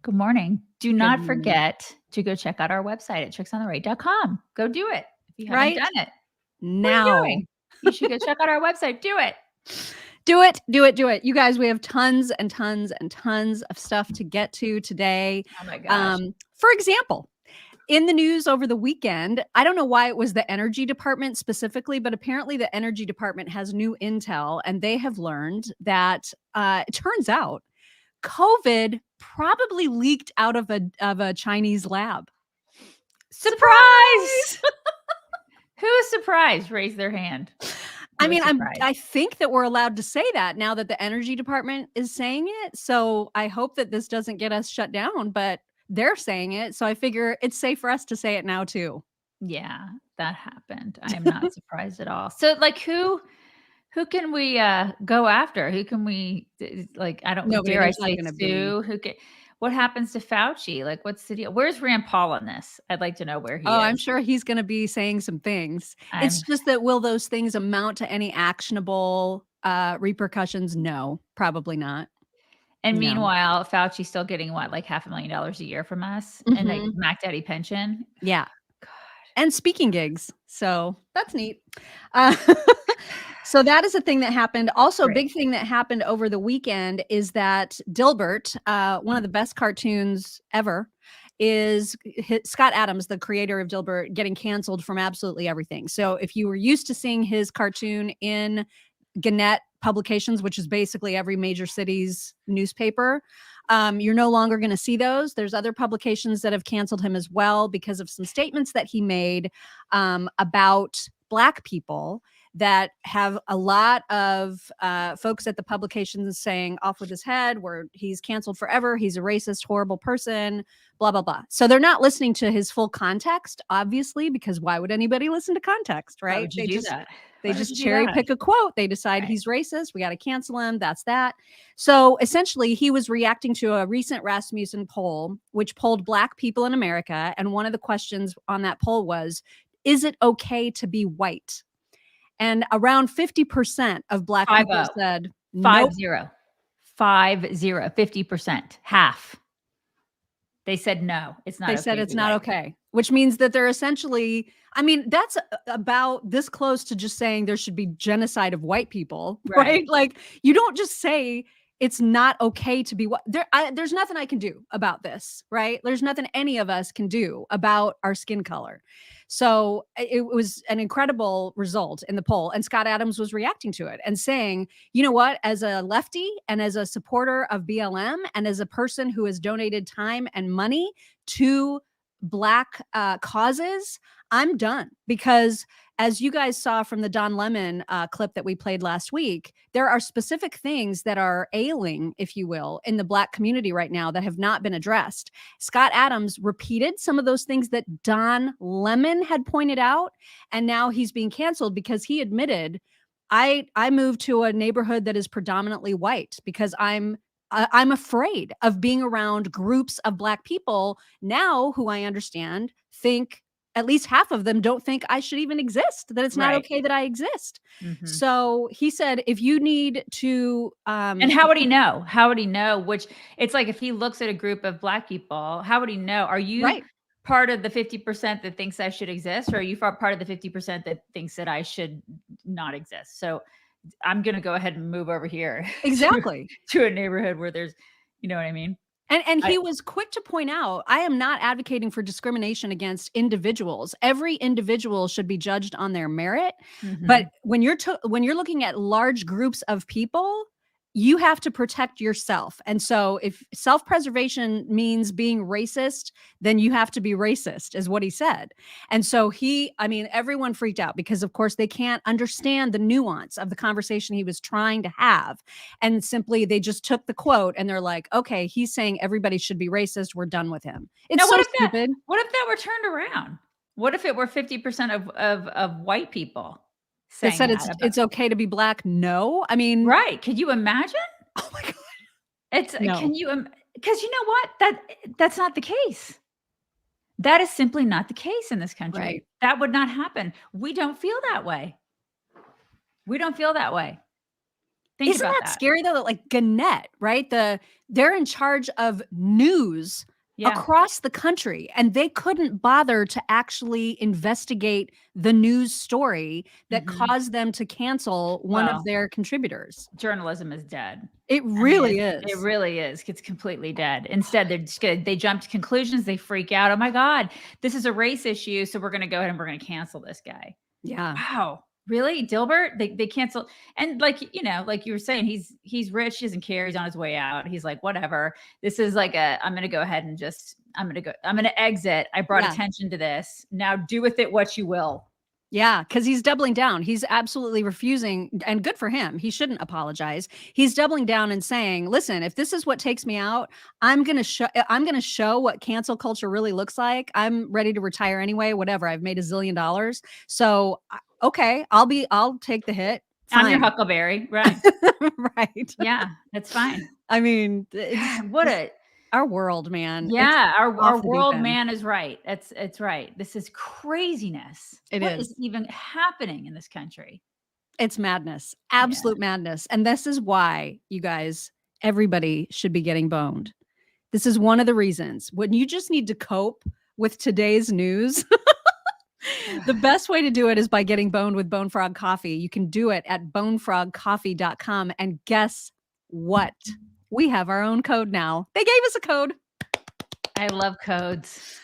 Good morning. Do Good not morning. forget to go check out our website at tricksontheright.com. Go do it if you haven't Right done it. What are you now. doing? You should go check out our website. Do it. Do it, do it, do it. You guys, we have tons and tons and tons of stuff to get to today. Oh my gosh. For example, in the news over the weekend, I don't know why it was the energy department specifically, but apparently the energy department has new intel and they have learned that it turns out COVID probably leaked out of a Chinese lab. Surprise! Who is surprised? Raise their hand. I mean, I think that we're allowed to say that now that the energy department is saying it. So I hope that this doesn't get us shut down, but they're saying it. So I figure it's safe for us to say it now too. Yeah, that happened. I am not surprised at all. So like who can we go after? Who can we like I don't Nobody, dare I there's not say going to be. sue? Who can what happens to Fauci? Like what's the deal? Where's Rand Paul on this? I'd like to know where he Oh, I'm is. sure he's going to be saying some things. It's I'm just that will those things amount to any actionable repercussions? No, probably not. And No. meanwhile, Fauci's still getting what, like $500,000 a year from us and like Mhm. Mac Daddy pension. Yeah. God. And speaking gigs. So that's neat. Uh, so that is a thing that happened. Also, a Great. big thing that happened over the weekend is that Dilbert, one of the best cartoons ever, is Scott Adams, the creator of Dilbert, getting canceled from absolutely everything. So if you were used to seeing his cartoon in Gannett publications, which is basically every major city's newspaper, you're no longer going to see those. There's other publications that have canceled him as well because of some statements that he made about Black people that have a lot of folks at the publications saying off with his head, where he's canceled forever. He's a racist, horrible person, blah, blah, blah. So they're not listening to his full context, obviously, because why would anybody listen to context, Why right? would you do that? They Why would just you do cherry that? pick a quote. They decide Right. he's racist. We got to cancel him. That's that. So essentially, he was reacting to a recent Rasmussen poll, which polled Black people in America. And one of the questions on that poll was, is it okay to be white? And around 50% of Black people 50. said, nope. 50. 50%. Half. They said no, it's not They okay said to it's be not white. okay, which means that they're essentially, I mean, that's about this close to just saying there should be genocide of white people, right? Right. Like you don't just say it's not okay to be what there's nothing I can do about this, right? There's nothing any of us can do about our skin color. So it was an incredible result in the poll. And Scott Adams was reacting to it and saying, you know what, as a lefty and as a supporter of BLM and as a person who has donated time and money to Black causes, I'm done. Because as you guys saw from the Don Lemon clip that we played last week, there are specific things that are ailing, if you will, in the Black community right now that have not been addressed. Scott Adams repeated some of those things that Don Lemon had pointed out, and now he's being canceled because he admitted, I moved to a neighborhood that is predominantly white because I'm afraid of being around groups of Black people now who I understand think, at least half of them don't think I should even exist, that it's not Right. okay that I exist. Mhm. So he said, if you need to, And how would he know? How would he know which it's like if he looks at a group of Black people, how would he know? Are you right, part of the 50% that thinks I should exist, or are you part of the 50% that thinks that I should not exist? So I'm gonna go ahead and move over here to exactly. a neighborhood where there's you know what I mean? And I he was quick to point out, I am not advocating for discrimination against individuals. Every individual should be judged on their merit. But Mhm. when you're looking at large groups of people, you have to protect yourself. And so if self-preservation means being racist, then you have to be racist, is what he said. And so I mean, everyone freaked out because of course they can't understand the nuance of the conversation he was trying to have. And simply they just took the quote and they're like, okay, he's saying everybody should be racist. We're done with him. Now It's so stupid. what if that were turned around? What if it were 50% of white people That saying said that about it's okay to be Black. No, I mean, right, could you imagine? oh my God, It's no. can you because you know what? That's not the case. That is simply not the case in this Right. country. That would not happen. We don't feel that way. We don't feel that way. Think Isn't about that that. scary though? That like Gannett, right? They're in charge of news Yeah. across the country, and they couldn't bother to actually investigate the news story that Mhm. caused them to cancel one of Well, their contributors. journalism is dead. It I mean, really it is. really is. It's completely dead. Instead, they're just gonna they jump to conclusions, they freak out. "Oh my god, this is a race issue, so we're gonna go ahead and we're gonna cancel this guy." Yeah. Wow. Really? Dilbert? They cancel and like, like you were saying, he's rich, he doesn't care, he's on his way out. He's like, "Whatever. This is like I'm gonna go ahead and just I'm gonna exit. I brought Yeah. attention to this. Now do with it what you will." Yeah, because he's doubling down. He's absolutely refusing, and good for him. He shouldn't apologize. He's doubling down and saying, "Listen, if this is what takes me out, I'm gonna show what cancel culture really looks like. I'm ready to retire anyway. Whatever. I've made $1 zillion. So okay, I'll take the hit. I'm your Fine." huckleberry. Right. Right. Yeah, that's fine. I mean, it's God, what just a our world, man. It's yeah, off our the deep world end. man is right. It's right. This is craziness. It What is. is even happening in this country? It's madness, Yeah. absolute madness. And this is why, you guys, everybody should be getting boned. This is one of the reasons. When you just need to cope with today's news, the best way to do it is by getting boned with Bone Frog Coffee. You can do it at bonefrogcoffee.com. And guess what? We have our own code now. They gave us a code. I love codes.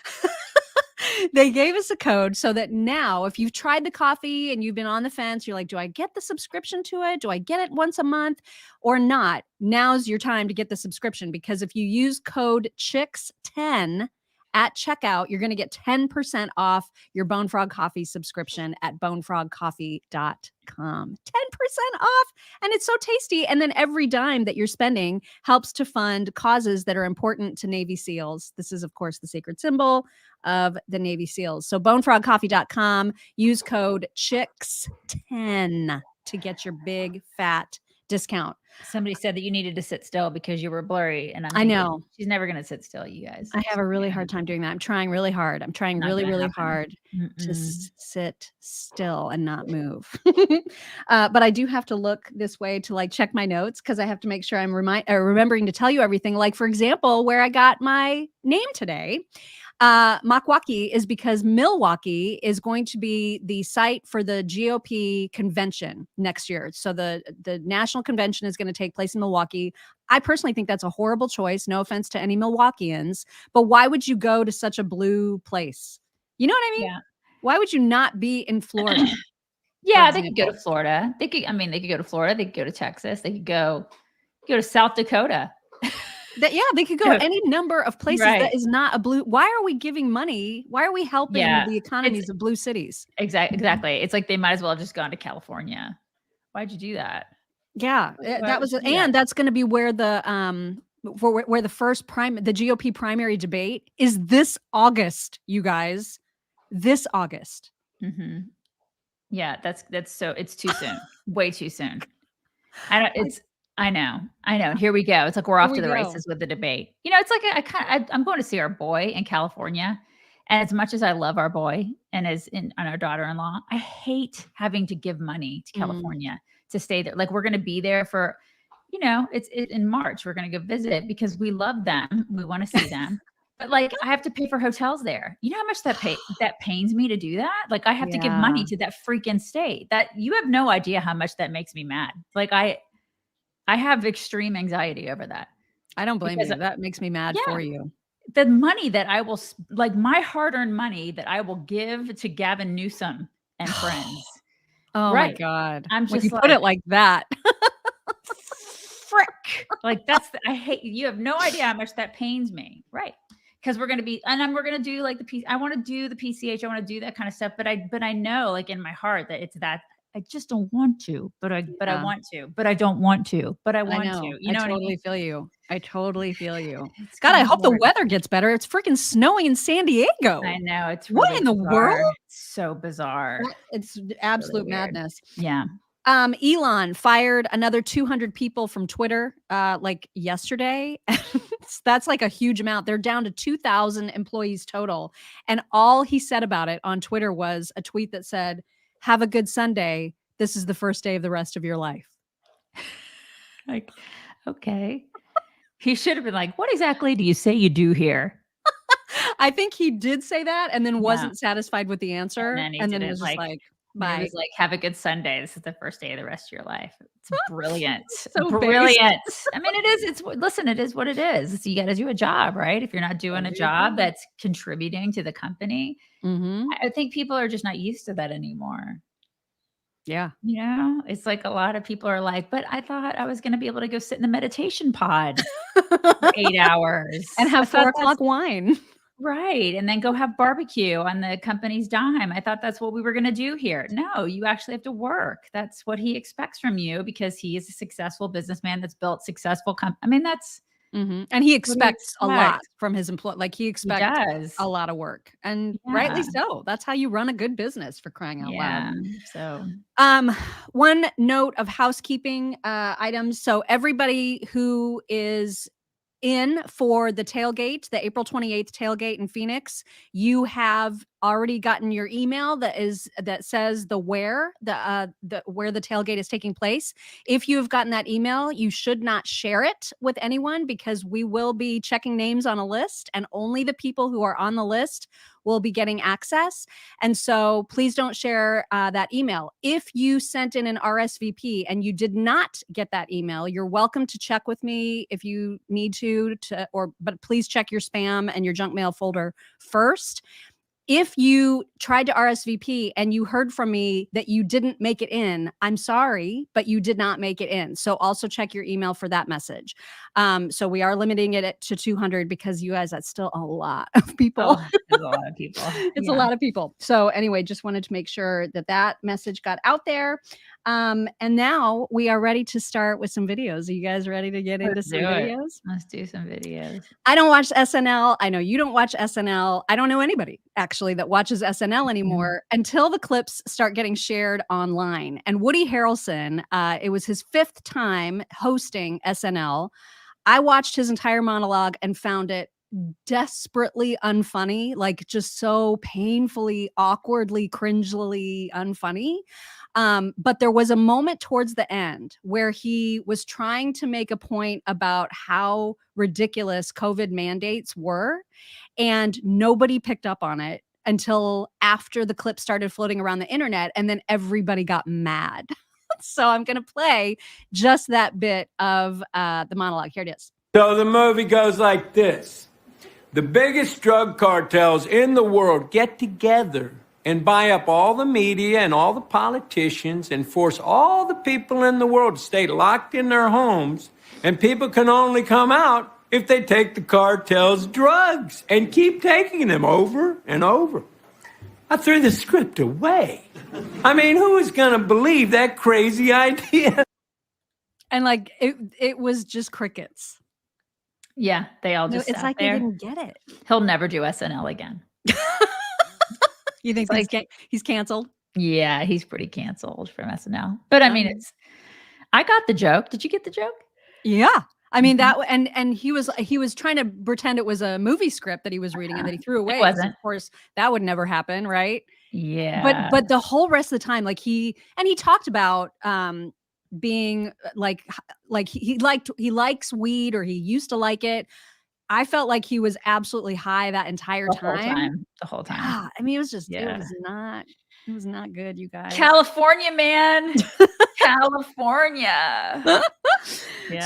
They gave us a code so that now, if you've tried the coffee and you've been on the fence, you're like, do I get the subscription to it? Do I get it once a month or not? Now's your time to get the subscription, because if you use code CHICKS10 at checkout, you're going to get 10% off your Bone Frog Coffee subscription at bonefrogcoffee.com. 10% off. And it's so tasty. And then every dime that you're spending helps to fund causes that are important to Navy SEALs. This is, of course, the sacred symbol of the Navy SEALs. So bonefrogcoffee.com, use code CHICKS10 to get your big fat discount. Somebody said that you needed to sit still because you were blurry, and I'm I thinking, know. she's never gonna sit still, you guys. I have a really hard time doing that. I'm trying really hard. I'm trying Not really, gonna really happen. hard to Mm-mm. sit still and not move. But I do have to look this way to like check my notes, because I have to make sure I'm remembering to tell you everything. Like, for example, where I got my name today. Milwaukee is because Milwaukee is going to be the site for the GOP convention next year. So the national convention is going to take place in Milwaukee. I personally think that's a horrible choice. No offense to any Milwaukeeans, but why would you go to such a blue place? You know what I mean? Yeah. Why would you not be in Florida? Yeah, they could go to example? Florida. They could go to Florida, they could go to Texas, they could go to South Dakota. Yeah, they could go Yeah. any number of places Right. that is not a blue. Why are we giving money? Why are we helping Yeah. the economies of blue cities? Exactly. It's like they might as well have just gone to California. Why'd you do that? Yeah, Why that would was, you do that? and that's going to be where the where the first the GOP primary debate is this August, you guys. This August. Mhm. Yeah, that's so it's too soon. Way too soon. I know it's I know. And here we go. It's like we're Here off we to the go. races with the debate. It's like I'm going to see our boy in California, and as much as I love our boy and our daughter-in-law, I hate having to give money to California to stay there. Like, we're going to be there for, it's in March. We're going to go visit because we love them. We want to see them. But like, I have to pay for hotels there. You know how much that pains me to do that? Like, I have to give money to that freaking state. That you have no idea how much that makes me mad. Like, I have extreme anxiety over that. I don't blame Because you. That makes me mad for you. the money that I will like my hard-earned money that I will give to Gavin Newsom and friends. Oh my Right. God. I'm When just you put it like that. frick. Like, I hate you have no idea how much that pains me. Right. Because we're going to be, and we're going to do like I want to do the PCH. I want to do that kind of stuff. But I know, like, in my heart that it's that I just don't want to, but I want to, but I don't want to, but I want to. You know I what I mean? feel you. I totally feel you. It's God, I kinda hope the hard. weather gets better. It's freaking snowing in San Diego. I know, it's What really in the bizarre. world? It's so bizarre. It's absolute Really weird. madness. Yeah. Elon fired another 200 people from Twitter like yesterday. That's like a huge amount. They're down to 2,000 employees total. And all he said about it on Twitter was a tweet that said, "Have a good Sunday. This is the first day of the rest of your life." Like, okay. He should have been like, "What exactly do you say you do here?" I think he did say that and then Yeah. wasn't satisfied with the And answer, then he and then didn't was just like like, then he "Bye." was like, "Have a good Sunday. This is the first day of the rest of your life." It's brilliant. So based. Brilliant. I mean, it is. Listen, it is what it is. You gotta do a job, right? If you're not doing a There you job go. that's contributing to the company, Mhm. I think people are just not used to that anymore. Yeah. It's like a lot of people are like, "But I thought I was gonna be able to go sit in the meditation pod for 8 And hours. I have thought that's" 4 o'clock wine. Right, and then go have barbecue on the company's dime. I thought that's what we were gonna do here. No, you actually have to work. That's what he expects from you because he is a successful businessman that's built successful I mean, that's Mhm, and he what he expects a lot expects. from his like, he He expects does. a lot of work, and rightly Yeah, so. That's how you run a good business, for crying out loud. yeah, so Um, one note of housekeeping, items. So everybody who is in for the tailgate, the April 28th tailgate in Phoenix, you have already gotten your email that says the where the tailgate is taking place. If you have gotten that email, you should not share it with anyone because we will be checking names on a list and only the people who are on the list will be getting access. And so please don't share that email. If you sent in an RSVP and you did not get that email, you're welcome to check with me if you need but please check your spam and your junk mail folder first. If you tried to RSVP and you heard from me that you didn't make it in, I'm sorry, but you did not make it in. So also check your email for that message. So we are limiting it to 200 because you guys, that's still a lot of people. oh, there's a lot of people. It's a Yeah. lot of people. So anyway, just wanted to make sure that that message got out there. And now we are ready to start with some videos. Are you guys ready to get into Let's some do it. videos? Let's do some videos. I don't watch SNL. I know you don't watch SNL. I don't know anybody actually that watches SNL Mhm. anymore until the clips start getting shared online. And Woody Harrelson, it was his 5th time hosting SNL. I watched his entire monologue and found it desperately unfunny, like just so painfully, awkwardly, cringily unfunny. But there was a moment towards the end where he was trying to make a point about how ridiculous COVID mandates were, and nobody picked up on it until after the clip started floating around the internet, and then everybody got mad. So I'm going to play just that bit of the monologue. Here it is. So the movie goes like this. The biggest drug cartels in the world get together and buy up all the media and all the politicians and force all the people in the world to stay locked in their homes. And people can only come out if they take the cartel's drugs and keep taking them over and over. I threw the script away. I mean, who is going to believe that crazy idea? And like it was just crickets. Yeah, they all No, just it's sat like there. they didn't get it. He'll never do SNL again. You think It's he's canceled? Yeah, he's pretty canceled from SNL. But I mean, I got the joke. Did you get the joke? Yeah. I mean, Mhm. and he was trying to pretend it was a movie script that he was reading and that he threw away. It 'Cause wasn't. of course, that would never happen, right? Yeah. But the whole rest of the time, like he talked about being like he likes weed or he used to like it. I felt like he was absolutely high that entire The whole time. time. The whole time. Yeah, I mean, Yeah. it was not good, you guys. California, man. California.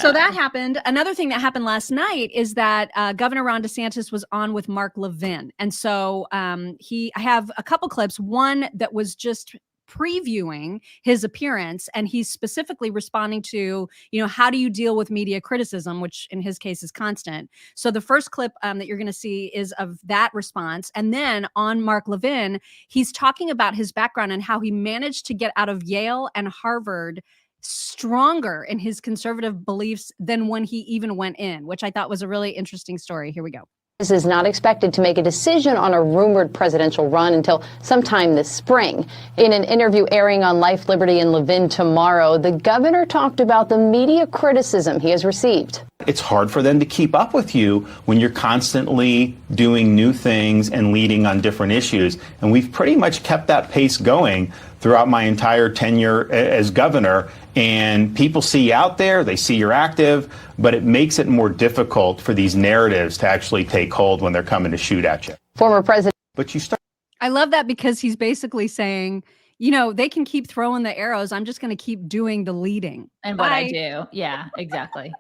So that happened. Another thing that happened last night is that Governor Ron DeSantis was on with Mark Levin. And so I have a couple clips, one that was just previewing his appearance, and he's specifically responding to, how do you deal with media criticism, which in his case is constant. So the first clip that you're going to see is of that response. And then on Mark Levin, he's talking about his background and how he managed to get out of Yale and Harvard stronger in his conservative beliefs than when he even went in, which I thought was a really interesting story. Here we go. Is not expected to make a decision on a rumored presidential run until sometime this spring. In an interview airing on Life, Liberty, and Levin tomorrow, the governor talked about the media criticism he has received. It's hard for them to keep up with you when you're constantly doing new things and leading on different issues. And we've pretty much kept that pace going. throughout my entire tenure as governor. And people see you out there, they see you're active, but it makes it more difficult for these narratives to actually take hold when they're coming to shoot at you. Former President. But you start. I love that because he's basically saying, you know, they can keep throwing the arrows. I'm just going to keep doing the leading. And what I do. Yeah, exactly.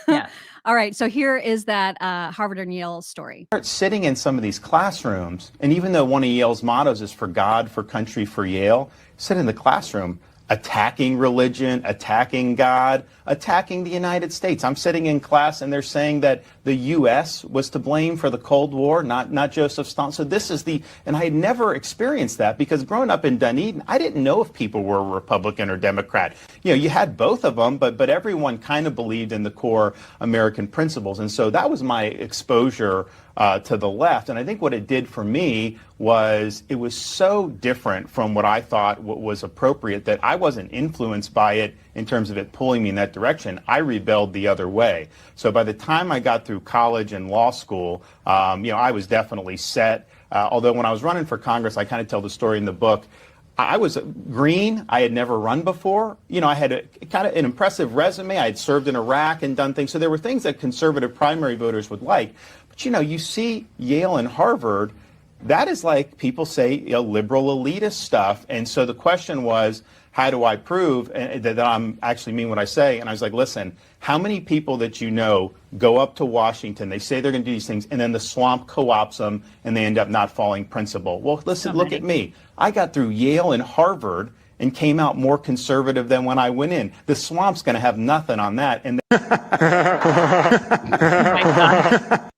Yeah. All right. So here is that Harvard and Yale story. Start sitting in some of these classrooms, and even though one of Yale's mottos is for God, for country, for Yale, sit in the classroom attacking religion, attacking God, attacking the United States. I'm sitting in class and they're saying that the U.S. was to blame for the Cold War, not Joseph Stalin. So this is and I had never experienced that because growing up in Dunedin, I didn't know if people were Republican or Democrat. You know, you had both of them, but everyone kind of believed in the core American principles. And so that was my exposure to the left. And I think what it did for me was it was so different from what I thought was appropriate that I wasn't influenced by it in terms of it pulling me in that direction. I rebelled the other way. So by the time I got through college and law school, I was definitely set. Although when I was running for Congress, I kind of tell the story in the book. I was green. I had never run before. You know, I had kind of an impressive resume. I had served in Iraq and done things. So there were things that conservative primary voters would like. But, you know, you see Yale and Harvard, that is like people say, you know, liberal elitist stuff. And so the question was, how do I prove that I'm actually mean what I say? And I was like, listen, how many people that you know go up to Washington, they say they're going to do these things, and then the swamp co-ops them, and they end up not following principle? Well, listen, look at me. I got through Yale and Harvard and came out more conservative than when I went in. The swamp's going to have nothing on that. And Oh my God.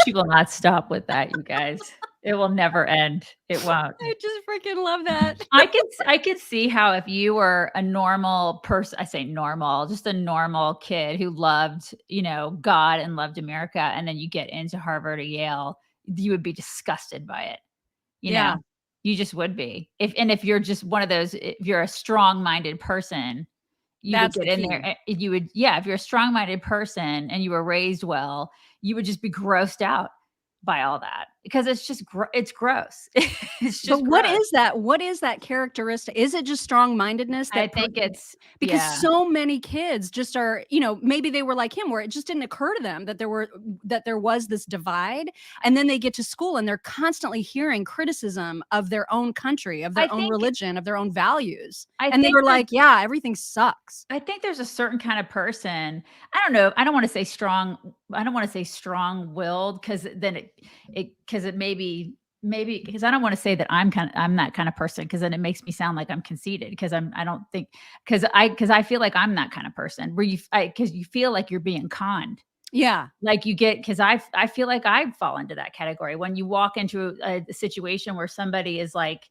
She will not stop with that, you guys. It will never end. It won't. I just freaking love that. I could see how if you were a normal person, I say normal, just a normal kid who loved, you know, God and loved America, and then you get into Harvard or Yale, you would be disgusted by it. You know, you just would be. If you're just one of those, if you're a strong-minded person, you would get in there. You would, if you're a strong-minded person and you were raised well, you would just be grossed out by all that because it's just it's gross. It's just. But what is that? What is that characteristic? Is it just strong-mindedness? I think it's because so many kids just are, you know, maybe they were like him, where it just didn't occur to them that there was this divide, and then they get to school and they're constantly hearing criticism of their own country, of their own religion, of their own values, and they were like, "Yeah, everything sucks." I think there's a certain kind of person. I don't know. I don't want to say strong. I don't want to say strong-willed because then because it maybe because I don't want to say that I'm that kind of person because then it makes me sound like I'm conceited because I don't think because I feel like I'm that kind of person where because you feel like you're being conned. Yeah. Like you get, because I feel like I fall into that category when you walk into a situation where somebody is like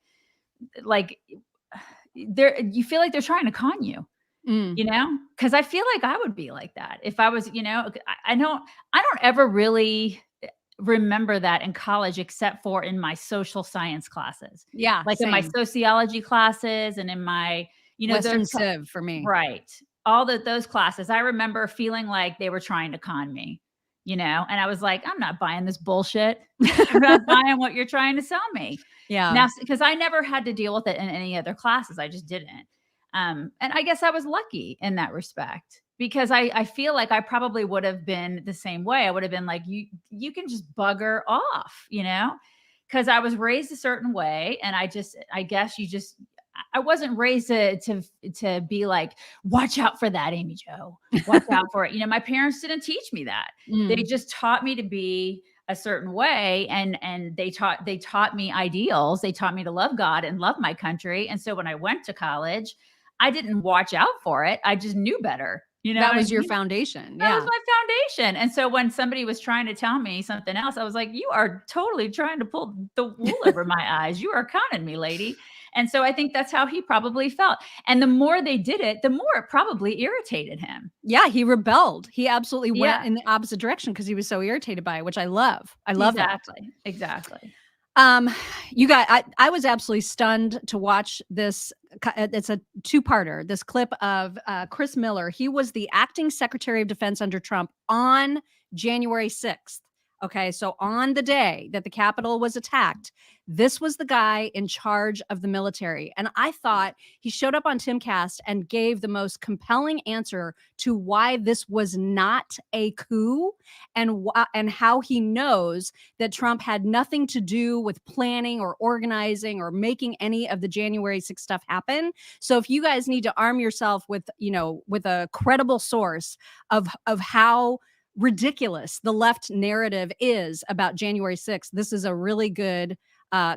you feel like they're trying to con you. You know, because I feel like I would be like that if I was, you know, I don't ever really remember that in college except for in my social science classes. Yeah. Like in my sociology classes and in my, you know, Western Civ for me. Right. All those classes. I remember feeling like they were trying to con me, you know, and I was like, I'm not buying this bullshit. I'm not buying what you're trying to sell me. Yeah. Now, because I never had to deal with it in any other classes. I just didn't. And I guess I was lucky in that respect because I feel like I probably would have been the same way. I would have been like, you can just bugger off, you know, because I was raised a certain way. And I guess I wasn't raised to be like, watch out for that, Amy Jo, watch out for it. You know, my parents didn't teach me that. They just taught me to be a certain way. And they taught me ideals. They taught me to love God and love my country. And so when I went to college, I didn't watch out for it. I just knew better. You know, that was your foundation. That was my foundation. And so when somebody was trying to tell me something else, I was like, you are totally trying to pull the wool over my eyes. You are conning me, lady. And so I think that's how he probably felt. And the more they did it, the more it probably irritated him. Yeah, he rebelled. He absolutely went in the opposite direction because he was so irritated by it, which I love. I love that. Exactly. You guys, I was absolutely stunned to watch this. It's a two-parter. This clip of Chris Miller. He was the acting Secretary of Defense under Trump on January 6th. Okay, so on the day that the Capitol was attacked, this was the guy in charge of the military. And I thought he showed up on Timcast and gave the most compelling answer to why this was not a coup, and how he knows that Trump had nothing to do with planning or organizing or making any of the January 6th stuff happen. So if you guys need to arm yourself with, with a credible source of how ridiculous the left narrative is about January 6th, this is a really good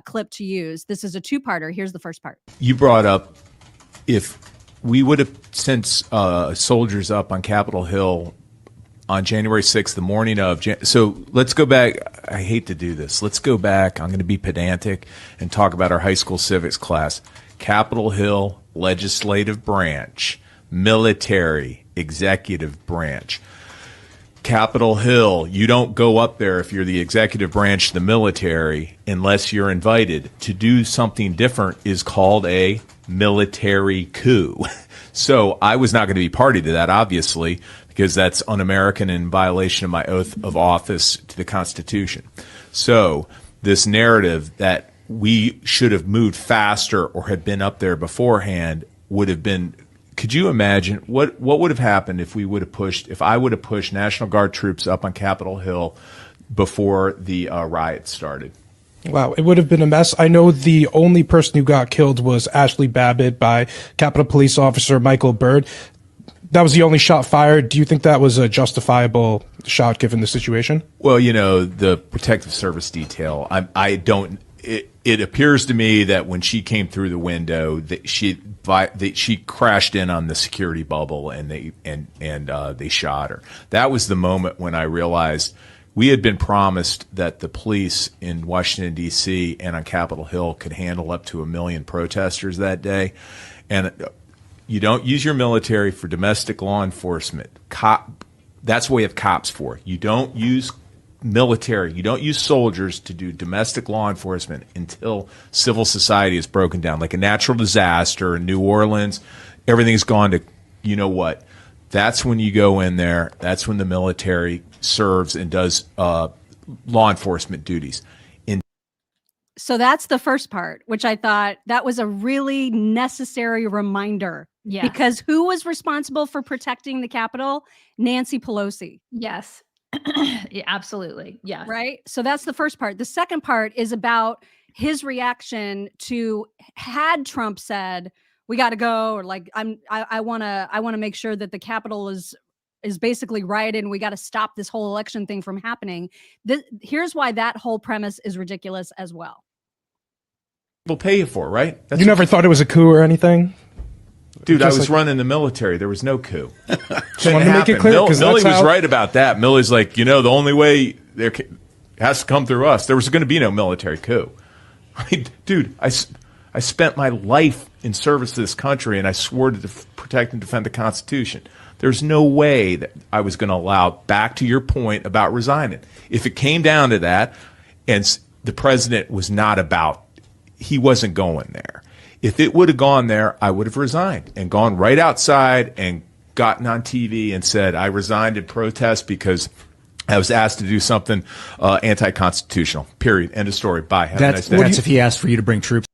clip to use. This is a two-parter. Here's the first part. You brought up if we would have sent soldiers up on Capitol Hill on January 6th, the morning of. So let's go back. I hate to do this. Let's go back. I'm going to be pedantic and talk about our high school civics class. Capitol Hill, legislative branch, military, executive branch. Capitol Hill, you don't go up there if you're the executive branch of the military unless you're invited. To do something different is called a military coup. So I was not going to be party to that, obviously, because that's un-American and in violation of my oath of office to the Constitution. So this narrative that we should have moved faster or had been up there beforehand would have been. Could you imagine what would have happened if I would have pushed National Guard troops up on Capitol Hill before the riots started? Wow, it would have been a mess. I know the only person who got killed was Ashley Babbitt by Capitol Police Officer Michael Byrd. That was the only shot fired. Do you think that was a justifiable shot given the situation? Well, the Protective Service detail, I don't. It appears to me that when she came through the window, that she crashed in on the security bubble, and they shot her. That was the moment when I realized we had been promised that the police in Washington, D.C. and on Capitol Hill could handle up to 1 million protesters that day. And you don't use your military for domestic law enforcement. That's what we have cops for. You don't use military, you don't use soldiers to do domestic law enforcement until civil society is broken down, like a natural disaster in New Orleans. Everything's gone to, you know what? That's when you go in there. That's when the military serves and does law enforcement duties. So that's the first part, which I thought that was a really necessary reminder. Yeah. Because who was responsible for protecting the Capitol? Nancy Pelosi. Yes. Yeah, absolutely. Yeah. Right. So that's the first part. The second part is about his reaction to, had Trump said, we got to go, or like, I want to make sure that the Capitol is basically rioted and we got to stop this whole election thing from happening. Here's why that whole premise is ridiculous as well. We'll pay you for, right? You never thought it was a coup or anything? Dude, I was running the military. There was no coup. Just wanted to make it clear. Millie was right about that. Millie's like, the only way there has to come through us. There was going to be no military coup. I mean, dude, I spent my life in service to this country, and I swore to protect and defend the Constitution. There's no way that I was going to allow, back to your point about resigning. If it came down to that, and the president was he wasn't going there. If it would have gone there, I would have resigned and gone right outside and gotten on TV and said, I resigned in protest because I was asked to do something anti-constitutional. Period. End of story. Bye. Have a nice day. That's if he asked for you to bring troops.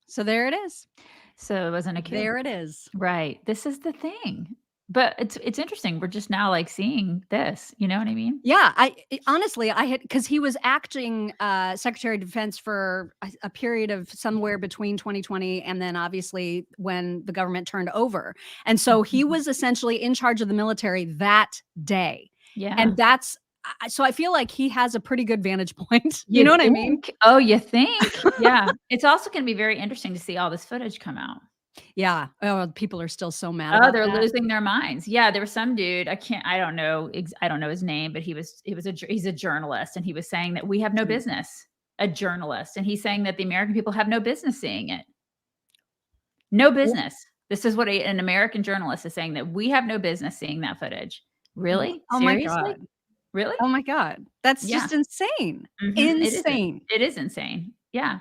So there it is. So it wasn't a coup. There it is. Right. This is the thing. But it's interesting. We're just now like seeing this. You know what I mean? Yeah. Honestly, because he was acting Secretary of Defense for a period of somewhere between 2020 and then obviously when the government turned over. And so he was essentially in charge of the military that day. Yeah. And so I feel like he has a pretty good vantage point. You know what I mean? Oh, you think? Yeah. It's also going to be very interesting to see all this footage come out. Yeah. Oh, people are still so mad. Oh, they're losing their minds. Yeah, there was some dude. I don't know his name, but he's a journalist, and he was saying that we have no business. A journalist, and he's saying that the American people have no business seeing it. No business. This is what an American journalist is saying, that we have no business seeing that footage. Really? Oh Seriously? my God. Really? Oh my God. That's just insane. Mm-hmm. Insane. It is insane. Yeah.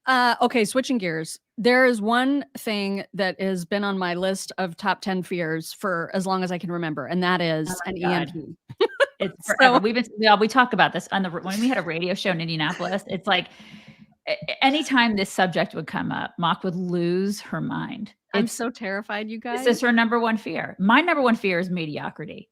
Okay, switching gears. There is one thing that has been on my list of top 10 fears for as long as I can remember, and that is an EMP. It's forever. So We talk about this on when we had a radio show in Indianapolis. It's like anytime this subject would come up, Mock would lose her mind. I'm so terrified, you guys. This is her number one fear. My number one fear is mediocrity.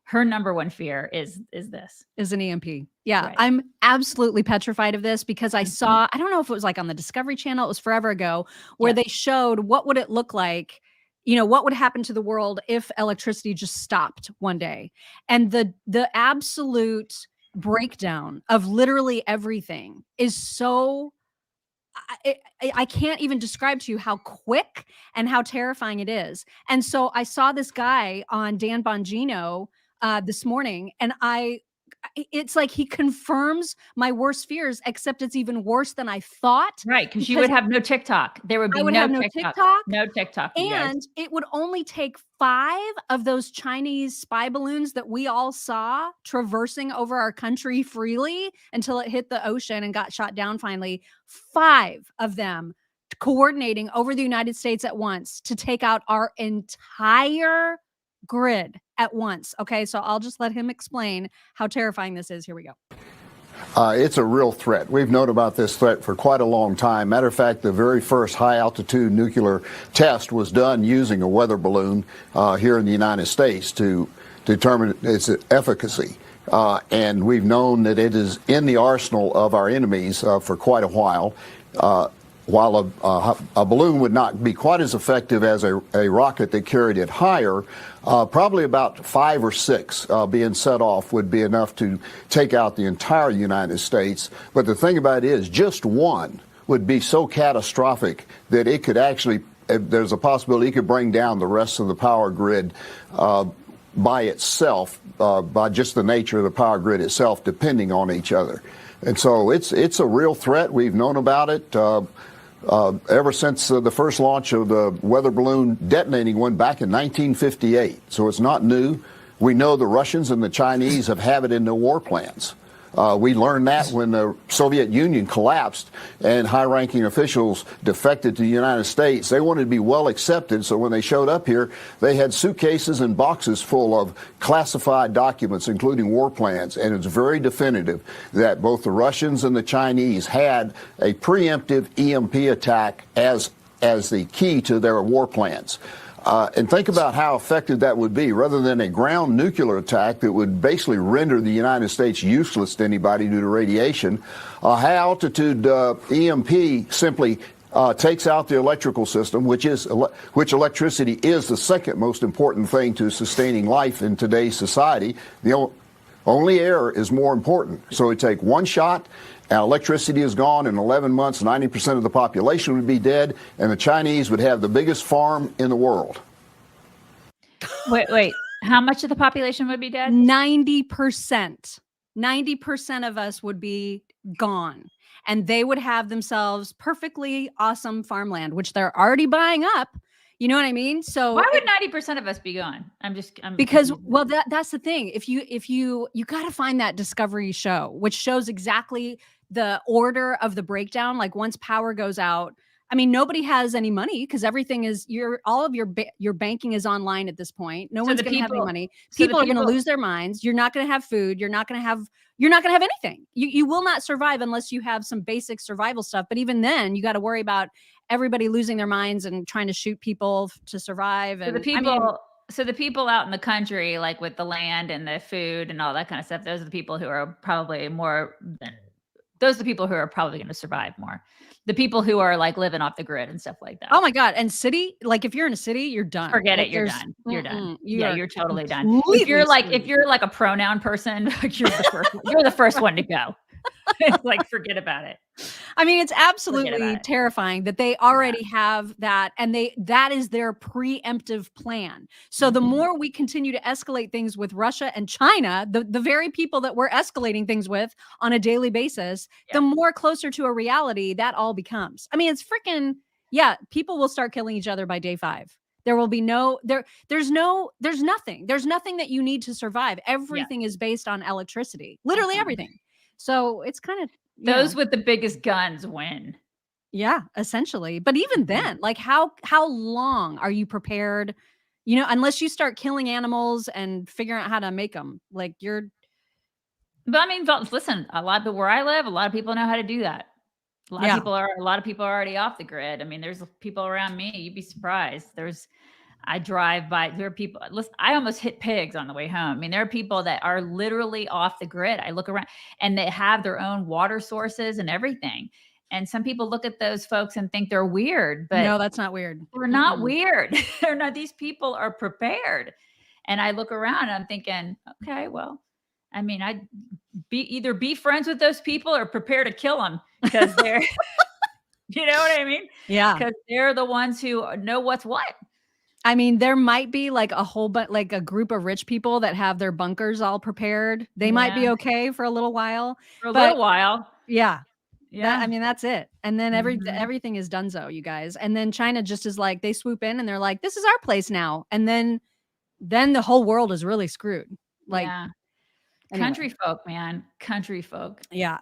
Her number one fear is this. Is an EMP. Yeah, Right. I'm absolutely petrified of this because I saw, I don't know if it was like on the Discovery Channel, it was forever ago, where they showed what would it look like, what would happen to the world if electricity just stopped one day. And the absolute breakdown of literally everything is so I can't even describe to you how quick and how terrifying it is. And so I saw this guy on Dan Bongino this morning, and it's like he confirms my worst fears, except it's even worse than I thought. Right, because you would have no TikTok. There would be no TikTok. No TikTok. And it would only take 5 of those Chinese spy balloons that we all saw traversing over our country freely until it hit the ocean and got shot down finally. 5 of them coordinating over the United States at once to take out our entire grid at once. Okay, so I'll just let him explain how terrifying this is. Here we go. It's a real threat. We've known about this threat for quite a long time. Matter of fact, the very first high-altitude nuclear test was done using a weather balloon here in the United States to determine its efficacy. And we've known that it is in the arsenal of our enemies for quite a while. While a balloon would not be quite as effective as a rocket that carried it higher, probably about 5 or 6 being set off would be enough to take out the entire United States. But the thing about it is, just one would be so catastrophic that it could actually, there's a possibility it could bring down the rest of the power grid by itself, by just the nature of the power grid itself, depending on each other. And so it's a real threat. We've known about it ever since the first launch of the weather balloon detonating one back in 1958. So it's not new. We know the Russians and the Chinese have it in their war plans. We learned that when the Soviet Union collapsed and high-ranking officials defected to the United States. They wanted to be well accepted, so when they showed up here, they had suitcases and boxes full of classified documents, including war plans, and it's very definitive that both the Russians and the Chinese had a preemptive EMP attack as the key to their war plans. And think about how effective that would be. Rather than a ground nuclear attack that would basically render the United States useless to anybody due to radiation, a high-altitude EMP simply takes out the electrical system, which electricity is the second most important thing to sustaining life in today's society. The only air is more important. So we take one shot, and electricity is gone in 11 months. 90% of the population would be dead, and the Chinese would have the biggest farm in the world. Wait. How much of the population would be dead? 90%. 90% of us would be gone. And they would have themselves perfectly awesome farmland, which they're already buying up. You know what I mean? So why would 90% of us be gone? Because well, that's the thing. If you got to find that Discovery show, which shows exactly the order of the breakdown. Like once power goes out, I mean, nobody has any money because everything is all of your banking is online at this point. No one's going to have any money. People are going to lose their minds. You're not going to have food. You're not going to have anything. You will not survive unless you have some basic survival stuff. But even then, you got to worry about everybody losing their minds and trying to shoot people to survive. And so the people out in the country, like with the land and the food and all that kind of stuff, those are the people who are probably going to survive more. The people who are like living off the grid and stuff like that. Oh my God. And city, like if you're in a city, you're done. Forget it. You're done. You're done. You're totally done. If you're like a pronoun person, you're the first one to go. It's like, forget about it. I mean, it's absolutely terrifying that they already have that, and that is their preemptive plan. So the more we continue to escalate things with Russia and China, the very people that we're escalating things with on a daily basis, the more closer to a reality that all becomes. I mean, it's freaking, people will start killing each other by day 5. There will be there's nothing that you need to survive. Everything is based on electricity, literally everything. So it's kind of those with the biggest guns win. Yeah, essentially. But even then, like how long are you prepared? Unless you start killing animals and figuring out how to make them, like But I mean, listen, a lot of people where I live, a lot of people know how to do that. A lot of people are already off the grid. I mean, there's people around me. You'd be surprised. I drive by. There are people. Listen, I almost hit pigs on the way home. I mean, there are people that are literally off the grid. I look around and they have their own water sources and everything. And some people look at those folks and think they're weird, but No, that's not weird. they're not weird. They're not. These people are prepared. And I look around and I'm thinking, okay, well, I mean, I'd either be friends with those people or prepare to kill them because they're, you know what I mean? Yeah. Because they're the ones who know what's what. I mean, there might be like a whole like a group of rich people that have their bunkers all prepared. They might be okay for a little while. For a little while. Yeah. Yeah. I mean, that's it. And then everything is donezo, you guys. And then China just is like, they swoop in and they're like, this is our place now. And then the whole world is really screwed. Like, anyway. Country folk, man. Country folk. Yeah.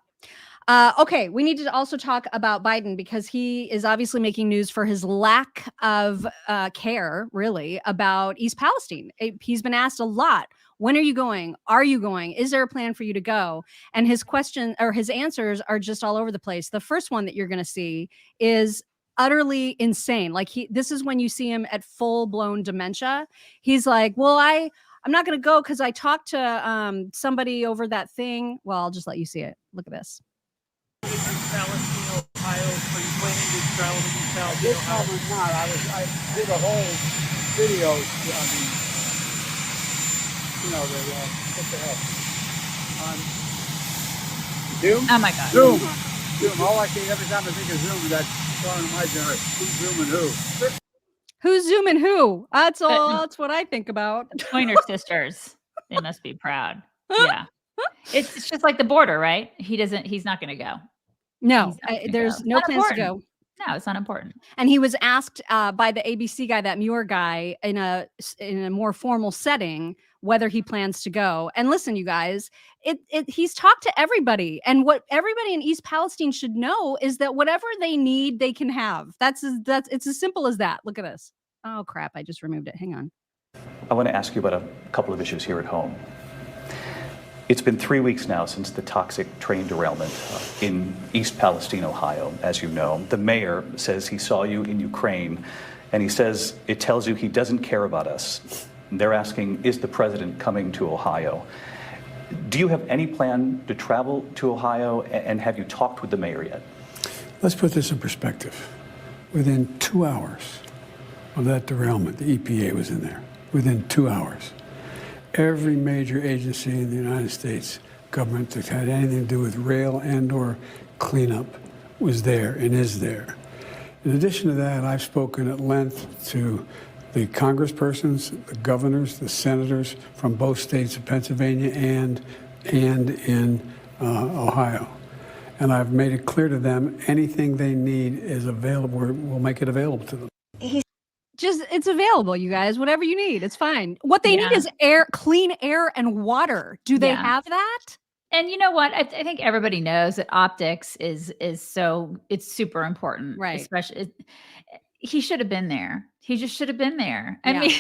Okay, we need to also talk about Biden because he is obviously making news for his lack of care, really, about East Palestine. He's been asked a lot. When are you going? Are you going? Is there a plan for you to go? And his question or his answers are just all over the place. The first one that you're going to see is utterly insane. Like this is when you see him at full blown dementia. He's like, well, I'm not going to go because I talked to somebody over that thing. Well, I'll just let you see it. Look at this. Palestine, Ohio. Are you planning to travel to East Palestine? This time was not. I did a whole video. I mean, what the hell? On Zoom? Oh my God. Zoom. All I see every time I think of Zoom is that song of my generation. Who's zooming who? Who's zooming who? That's what I think about. Pointer sisters. They must be proud. Yeah. It's just like the border, right? He's not going to go. No, there's no plans to go. No, it's not important. And he was asked by the ABC guy, that Muir guy, in a more formal setting, whether he plans to go. And listen, you guys, he's talked to everybody, and what everybody in East Palestine should know is that whatever they need, they can have. It's as simple as that. Look at this. Oh crap! I just removed it. Hang on. I want to ask you about a couple of issues here at home. It's been 3 weeks now since the toxic train derailment in East Palestine, Ohio, as you know. The mayor says he saw you in Ukraine, and he says it tells you he doesn't care about us. They're asking, is the president coming to Ohio? Do you have any plan to travel to Ohio, and have you talked with the mayor yet? Let's put this in perspective. Within 2 hours of that derailment, the EPA was in there. Within 2 hours. Every major agency in the United States government that had anything to do with rail and or cleanup was there and is there. In addition to that, I've spoken at length to the congresspersons, the governors, the senators from both states of Pennsylvania and in Ohio. And I've made it clear to them anything they need is available. We'll make it available to them. It's available, you guys. Whatever you need, it's fine. What they need is clean air and water. Do they have that? And you know what? I think everybody knows that optics is it's super important, right? Especially, he should have been there. He just should have been there. I mean,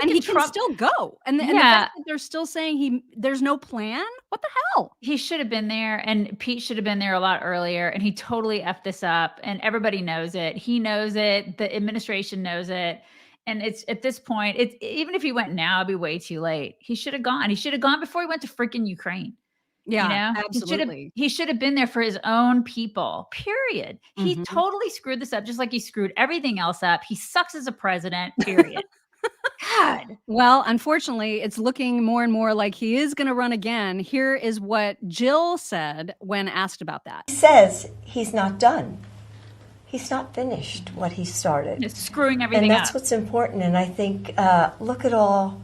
and he can still go. And the fact that they're still saying there's no plan. What the hell? He should have been there, and Pete should have been there a lot earlier. And he totally effed this up, and everybody knows it. He knows it. The administration knows it. And it's at this point, even if he went now, it'd be way too late. He should have gone. He should have gone before he went to freaking Ukraine. Yeah, absolutely. He should have been there for his own people, period. He totally screwed this up, just like he screwed everything else up. He sucks as a president, period. God. Well, unfortunately, it's looking more and more like he is going to run again. Here is what Jill said when asked about that. He says he's not done. He's not finished what he started. It's screwing everything up. And that's what's important. And I think, look at all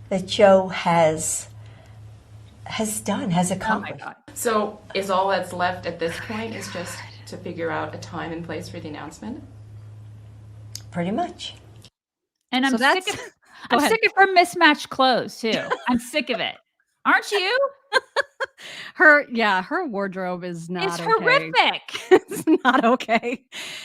that Joe has done, has accomplished. Oh my God. So is all that's left at this point is just to figure out a time and place for the announcement? Pretty much. And I'm sick of her mismatched clothes too. I'm sick of it. Aren't you? Her wardrobe is not It's okay. horrific. It's not okay.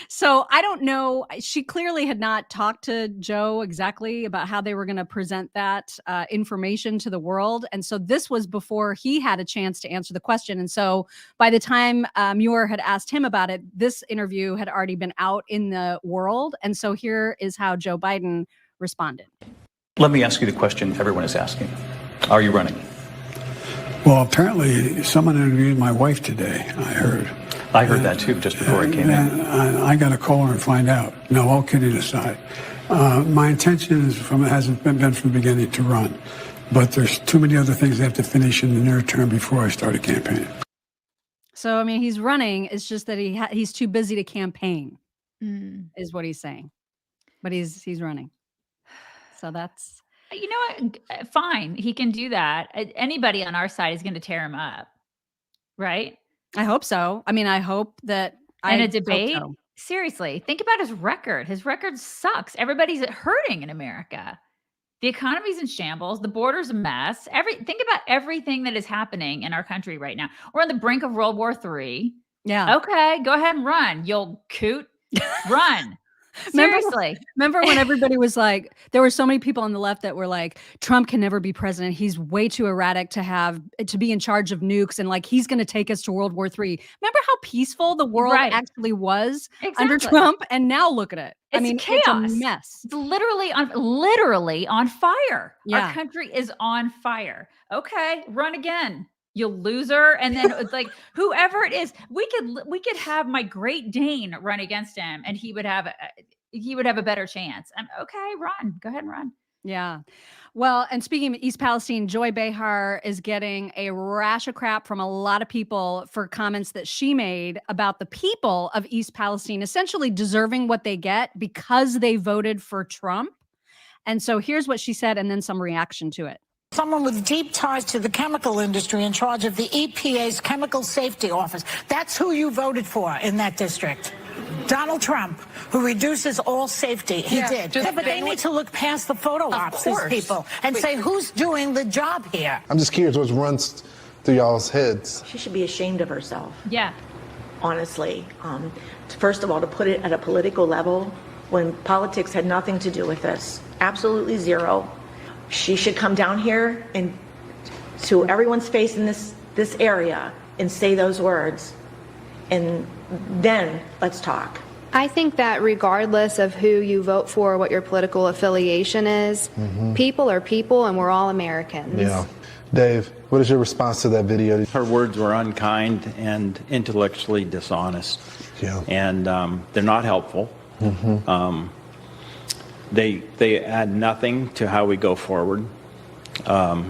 So I don't know. She clearly had not talked to Joe exactly about how they were going to present that information to the world. And so this was before he had a chance to answer the question. And so by the time Muir had asked him about it, this interview had already been out in the world. And so here is how Joe Biden responded. Let me ask you the question everyone is asking. Are you running? Well, apparently someone interviewed my wife today, I heard. I heard that too, just before I came in. I got to call her and find out. No, all kidding aside. My intention hasn't been from the beginning to run. But there's too many other things I have to finish in the near term before I start a campaign. So, I mean, he's running. It's just that he's too busy to campaign, is what he's saying. But he's running. So that's... You know what? Fine. He can do that. Anybody on our side is going to tear him up. Right? I hope so. I mean, I hope that... In a debate? So. Seriously. Think about his record. His record sucks. Everybody's hurting in America. The economy's in shambles. The border's a mess. Think about everything that is happening in our country right now. We're on the brink of World War III. Yeah. Okay. Go ahead and run. You'll coot. Run. Seriously. Remember when everybody was like, there were so many people on the left that were like, Trump can never be president. He's way too erratic to be in charge of nukes. And like, he's going to take us to World War III. Remember how peaceful the world actually was under Trump? And now look at it. It's chaos. It's a mess. It's literally on fire. Yeah. Our country is on fire. Okay. Run again. You loser. And then it's like, whoever it is, we could have my Great Dane run against him and he would have a better chance. Okay, run. Go ahead and run. Yeah. Well, and speaking of East Palestine, Joy Behar is getting a rash of crap from a lot of people for comments that she made about the people of East Palestine essentially deserving what they get because they voted for Trump. And so here's what she said and then some reaction to it. Someone with deep ties to the chemical industry in charge of the EPA's Chemical Safety Office. That's who you voted for in that district. Donald Trump, who reduces all safety. He did. But they need to look past the photo ops, these people, and say, who's doing the job here? I'm just curious what runs through y'all's heads. She should be ashamed of herself. Yeah. Honestly. First of all, to put it at a political level when politics had nothing to do with this. Absolutely zero. She should come down here and to everyone's face in this area and say those words. And then let's talk. I think that regardless of who you vote for, what your political affiliation is, people are people and we're all Americans. Yeah. Dave, what is your response to that video? Her words were unkind and intellectually dishonest. Yeah. And they're not helpful. They add nothing to how we go forward. I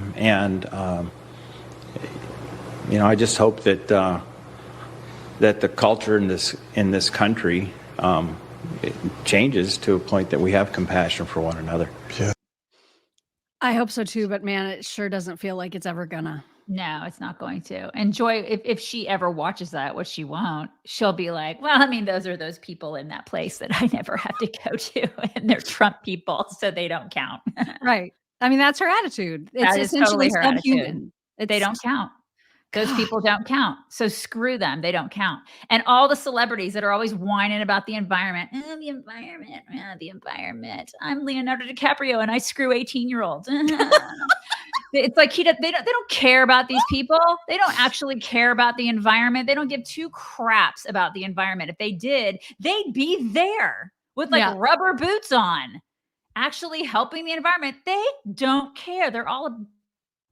just hope that that the culture in this country it changes to a point that we have compassion for one another. Yeah. I hope so too, but man, it sure doesn't feel like it's ever gonna. No, it's not going to. And Joy, if she ever watches that, which she won't, she'll be like, well, I mean, those are those people in that place that I never have to go to, and they're Trump people, so they don't count. Right. I mean, that's her attitude. It's that is essentially totally her subhuman. attitude. They don't count. Those people don't count. So screw them. They don't count. And all the celebrities that are always whining about the environment. The environment. The environment. I'm Leonardo DiCaprio and I screw 18-year-olds. It's like they don't care about these people. They don't actually care about the environment. They don't give two craps about the environment. If they did, they'd be there with rubber boots on, actually helping the environment. They don't care. They're all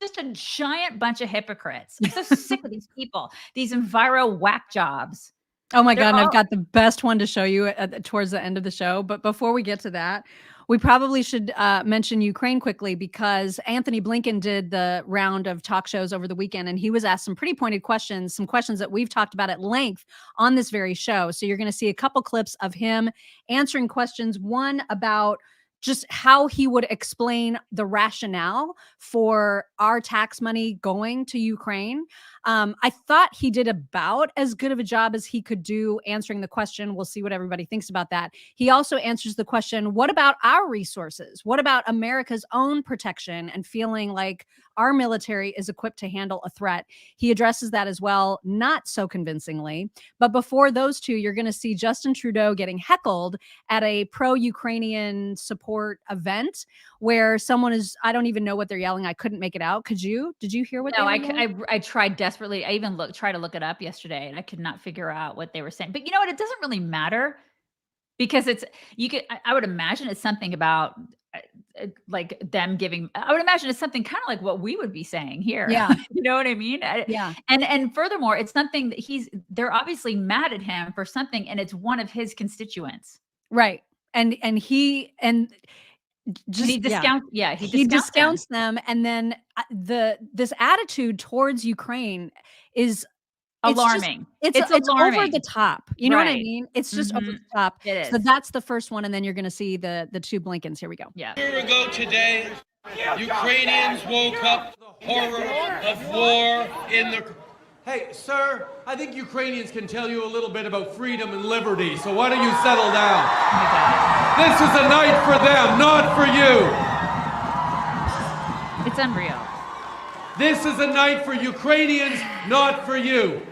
just a giant bunch of hypocrites. I'm so sick of these people, these enviro whack jobs. Oh my God. And I've got the best one to show you towards the end of the show. But before we get to that, we probably should mention Ukraine quickly because Anthony Blinken did the round of talk shows over the weekend and he was asked some pretty pointed questions, some questions that we've talked about at length on this very show. So you're going to see a couple clips of him answering questions, one about just how he would explain the rationale for our tax money going to Ukraine. I thought he did about as good of a job as he could do answering the question. We'll see what everybody thinks about that. He also answers the question, what about our resources? What about America's own protection and feeling like our military is equipped to handle a threat? He addresses that as well, not so convincingly. But before those two, you're going to see Justin Trudeau getting heckled at a pro-Ukrainian support event where someone is, I don't even know what they're yelling. I couldn't make it out. Did you hear what No, they were yelling? I tried desperately. I even tried to look it up yesterday, and I could not figure out what they were saying. But you know what? It doesn't really matter because I would imagine it's something about like them giving. I would imagine it's something kind of like what we would be saying here. Yeah. You know what I mean? Yeah. And furthermore, it's something that they're obviously mad at him for something, and it's one of his constituents. Right. And he discounts them. And then this attitude towards Ukraine is alarming. It's alarming. over the top. You know what I Right. mean? It's just over the top. It So is. that's the first one. And then you're going to see the two Blinkens. Here we go. Yeah. A year ago today, Ukrainians woke up to the horror of war in the... Hey, sir, I think Ukrainians can tell you a little bit about freedom and liberty, so why don't you settle down? This is a night for them, not for you. It's unreal. This is a night for Ukrainians, not for you.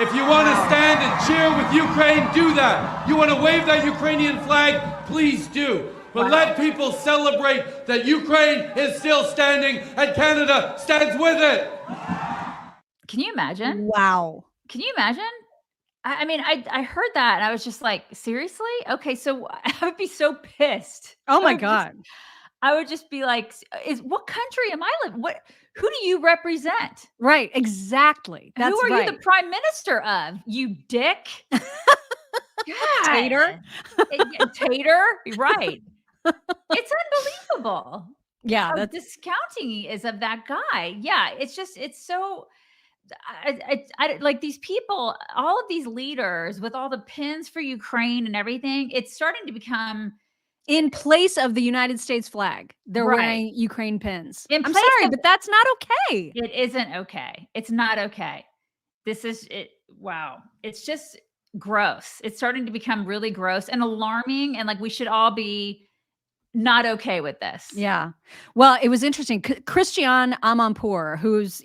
If you want to stand and cheer with Ukraine, do that. You want to wave that Ukrainian flag, please do. But let people celebrate that Ukraine is still standing and Canada stands with it. Can you imagine? Wow. Can you imagine? I mean, I heard that and I was just like, seriously? Okay, so I would be so pissed. Oh my God. I would just be like, what country am I living? Who do you represent? Right, exactly. That's Who are right. you the prime minister of? You dick. God. Tater. Tater, right. It's unbelievable. Yeah, How that's discounting is of that guy. Yeah, it's so I like these people, all of these leaders with all the pins for Ukraine and everything. It's starting to become in place of the United States flag. They're Right. wearing Ukraine pins. In I'm place sorry, of- but that's not okay. It isn't okay. It's not okay. This is it. Wow. It's just gross. It's starting to become really gross and alarming. And like, we should all be not okay with this. Yeah. Well, it was interesting. Christiane Amanpour, who's,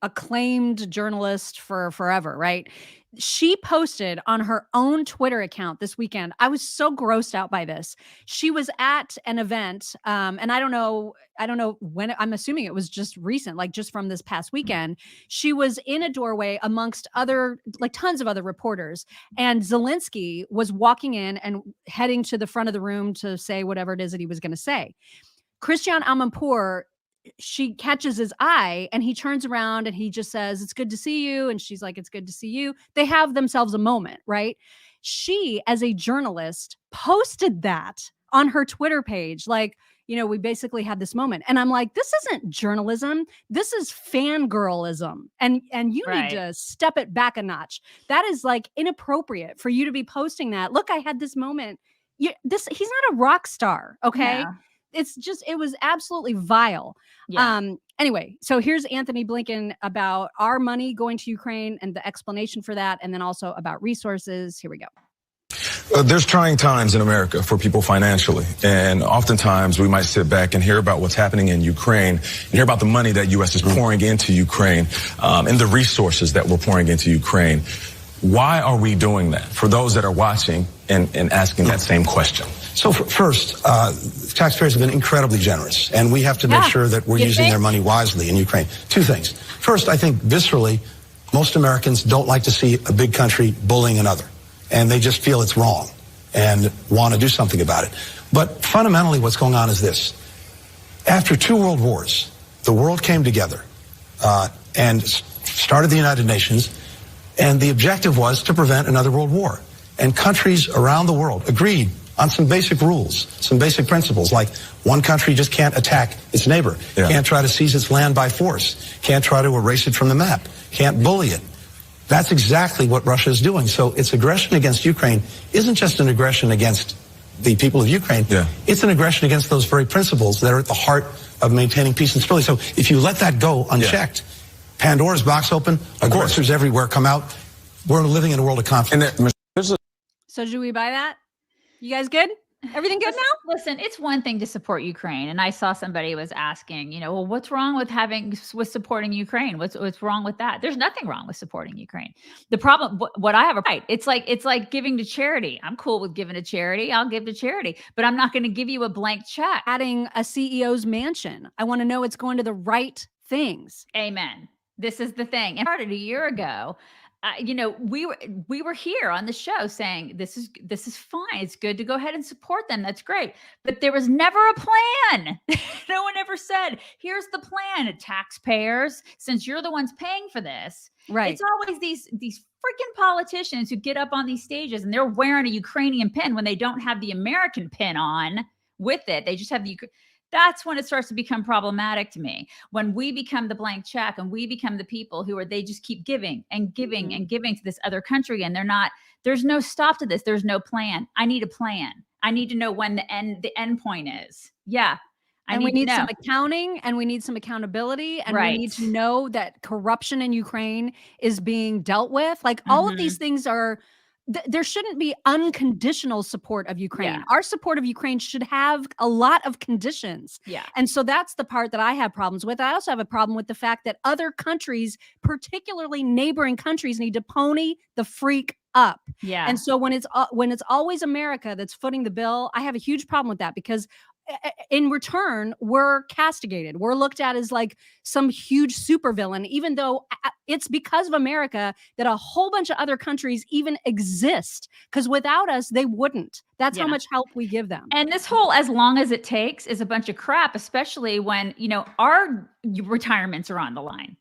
acclaimed journalist for forever, right? She posted on her own Twitter account this weekend. I was so grossed out by this. She was at an event, and I don't know when. I'm assuming it was just recent, like just from this past weekend. She was in a doorway amongst tons of other reporters, and Zelensky was walking in and heading to the front of the room to say whatever it is that he was going to say. Christiane Amanpour, she catches his eye and he turns around and he just says, "It's good to see you." And she's like, "It's good to see you." They have themselves a moment, right? She, as a journalist, posted that on her Twitter page. Like, we basically had this moment. And I'm like, this isn't journalism. This is fangirlism. And you Right. need to step it back a notch. That is like inappropriate for you to be posting that. Look, I had this moment. He's not a rock star. Okay. Yeah. It was absolutely vile. Yeah. Anyway, so here's Anthony Blinken about our money going to Ukraine and the explanation for that, and then also about resources. Here we go. There's trying times in America for people financially, and oftentimes we might sit back and hear about what's happening in Ukraine and hear about the money that U.S. is pouring into Ukraine and the resources that we're pouring into Ukraine. Why are we doing that? For those that are watching and asking that same question. So first, taxpayers have been incredibly generous, and we have to make sure that we're using their money wisely in Ukraine. Two things. First, I think viscerally, most Americans don't like to see a big country bullying another, and they just feel it's wrong and want to do something about it. But fundamentally, what's going on is this. After 2 world wars, the world came together and started the United Nations, and the objective was to prevent another world war. And countries around the world agreed on some basic rules, some basic principles, like one country just can't attack its neighbor, can't try to seize its land by force, can't try to erase it from the map, can't bully it. That's exactly what Russia is doing. So its aggression against Ukraine isn't just an aggression against the people of Ukraine, it's an aggression against those very principles that are at the heart of maintaining peace and stability. So if you let that go unchecked, Pandora's box open, aggressors everywhere come out. We're living in a world of conflict. So do we buy that? You guys good? Everything good now? Listen, it's one thing to support Ukraine, and I saw somebody was asking, well, what's wrong with supporting Ukraine? What's wrong with that? There's nothing wrong with supporting Ukraine. The problem, what I have a right, it's like giving to charity. I'm cool with giving to charity. I'll give to charity, but I'm not going to give you a blank check. Adding a CEO's mansion. I want to know it's going to the right things. Amen. This is the thing. And started a year ago. We were here on the show saying this is fine. It's good to go ahead and support them. That's great. But there was never a plan. No one ever said, here's the plan. Taxpayers, since you're the ones paying for this. Right. It's always these freaking politicians who get up on these stages and they're wearing a Ukrainian pin when they don't have the American pin on with it. They just have the That's when it starts to become problematic to me. When we become the blank check and we become the people they just keep giving and giving and giving to this other country, and there's no stop to this. There's no plan. I need a plan. I need to know when the end point is. Yeah. We need some accounting, and we need some accountability, and we need to know that corruption in Ukraine is being dealt with. Like all of these things are, there shouldn't be unconditional support of Ukraine. Yeah. Our support of Ukraine should have a lot of conditions. Yeah. And so that's the part that I have problems with. I also have a problem with the fact that other countries, particularly neighboring countries, need to pony the freak up. Yeah. And so when it's always America that's footing the bill, I have a huge problem with that, because in return, we're castigated. We're looked at as like some huge supervillain, even though it's because of America that a whole bunch of other countries even exist, because without us, they wouldn't. That's how much help we give them. And this whole "as long as it takes" is a bunch of crap, especially when, our retirements are on the line.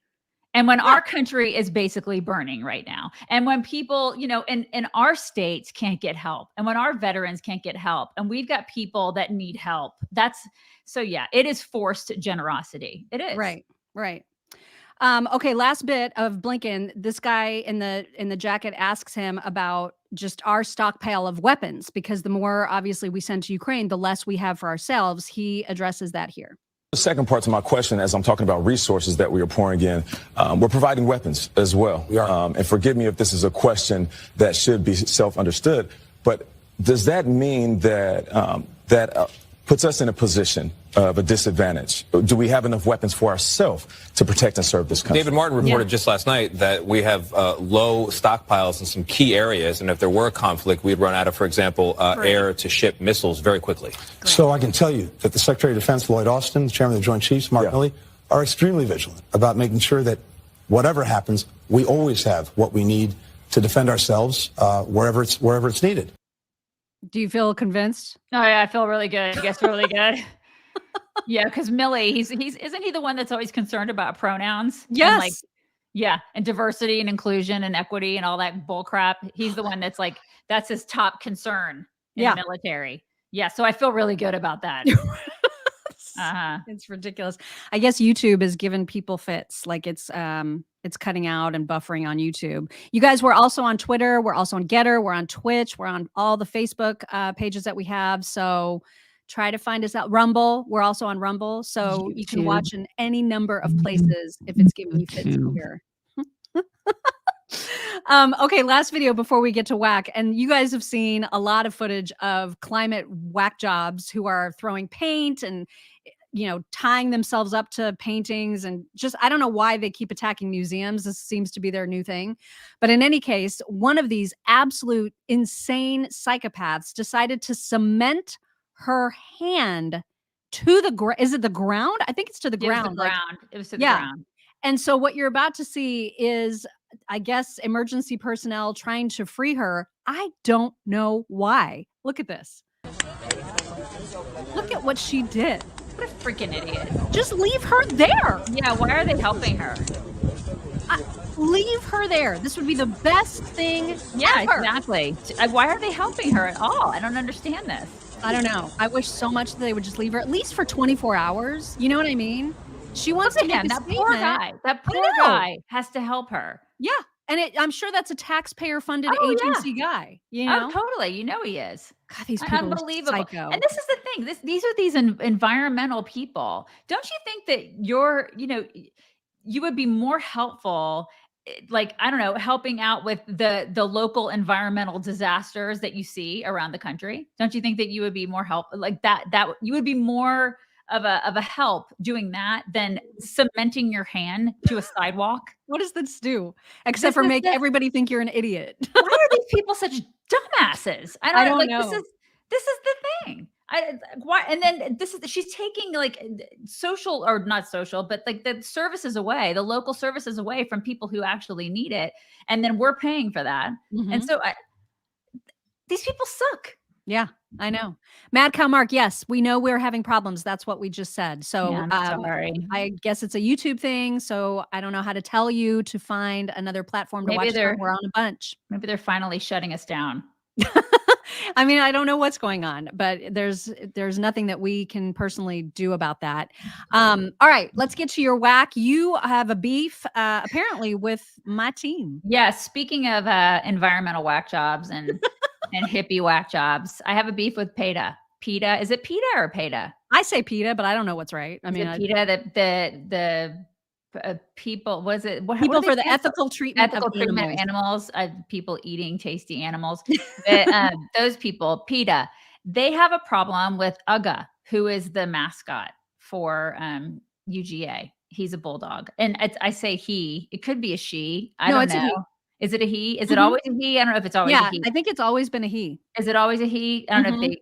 And when our country is basically burning right now, and when people, in our states can't get help, and when our veterans can't get help, and we've got people that need help, it is forced generosity. It is. Right. Okay, last bit of Blinken. This guy in the jacket asks him about just our stockpile of weapons, because the more obviously we send to Ukraine, the less we have for ourselves. He addresses that here. The second part to my question, as I'm talking about resources that we are pouring in, we're providing weapons as well. We are. And forgive me if this is a question that should be self-understood, but does that mean that that puts us in a position of a disadvantage? Do we have enough weapons for ourselves to protect and serve this country? David Martin reported just last night that we have low stockpiles in some key areas, and if there were a conflict, we'd run out of, for example, air-to-ship missiles very quickly. So I can tell you that the Secretary of Defense, Lloyd Austin, the Chairman of the Joint Chiefs, Mark Milley, are extremely vigilant about making sure that whatever happens, we always have what we need to defend ourselves wherever it's needed. Do you feel convinced? Oh yeah, I feel really good. I guess really good. Yeah, because Milley, isn't he the one that's always concerned about pronouns? Yes. And diversity and inclusion and equity and all that bull crap. He's the one that's his top concern in the military. Yeah, so I feel really good about that. It's ridiculous. I guess YouTube has given people fits. Like it's cutting out and buffering on YouTube. You guys, we're also on Twitter. We're also on Getter. We're on Twitch. We're on all the Facebook pages that we have. So try to find us out. Rumble. We're also on Rumble. So you can watch in any number of places if it's giving you fits here. Okay, last video before we get to whack. And you guys have seen a lot of footage of climate whack jobs who are throwing paint and tying themselves up to paintings, and just, I don't know why they keep attacking museums. This seems to be their new thing. But in any case, one of these absolute insane psychopaths decided to cement her hand to the ground. Is it the ground? I think it's to the ground. It was to the ground. And so what you're about to see is, I guess, emergency personnel trying to free her. I don't know why. Look at this. Look at what she did. What a freaking idiot. Just leave her there. Yeah, why are they helping her? Leave her there. This would be the best thing ever. Exactly. Why are they helping her at all? I don't understand this. I don't know. I wish so much that they would just leave her at least for 24 hours. You know what I mean? She wants to make a that statement. poor guy. That poor guy has to help her. Yeah. I'm sure that's a taxpayer-funded Oh, yeah. agency guy, you know? Oh, totally. You know he is. God, these people are Unbelievable. psycho. And this is the thing. These are these environmental people. Don't you think that you would be more helpful, like, I don't know, helping out with the local environmental disasters that you see around the country? Don't you think that you would be more help like that you would be more of a help doing that than cementing your hand to a sidewalk? What does this do? Except for make everybody think you're an idiot. Why are these people such dumbasses? I don't like know. this is the thing. Why? And then she's taking like social or not social, but like the services away, the local services away from people who actually need it, and then we're paying for that. And so these people suck. Yeah, I know. Mad Cow Mark, yes, we know we're having problems. That's what we just said. So Yeah, I'm sorry. I guess it's a YouTube thing. So I don't know how to tell you to find another platform to watch it. We're on a bunch. Maybe they're finally shutting us down. I mean, I don't know what's going on, but there's nothing that we can personally do about that. All right, let's get to your whack. You have a beef apparently with my team. Yeah, speaking of environmental whack jobs and hippie whack jobs, I have a beef with PETA. PETA, is it PETA or PETA? I say PETA, but I don't know what's right. I mean, PETA, the people, was it people for the ethical treatment of animals, people eating tasty animals. Those people, PETA, they have a problem with Uga, who is the mascot for UGA. He's a bulldog, and I say he. It could be a she. I don't know. Is it a he? Is it always a he? I don't know if it's always a he. I think it's always been a he. Is it always a he? I don't know if they.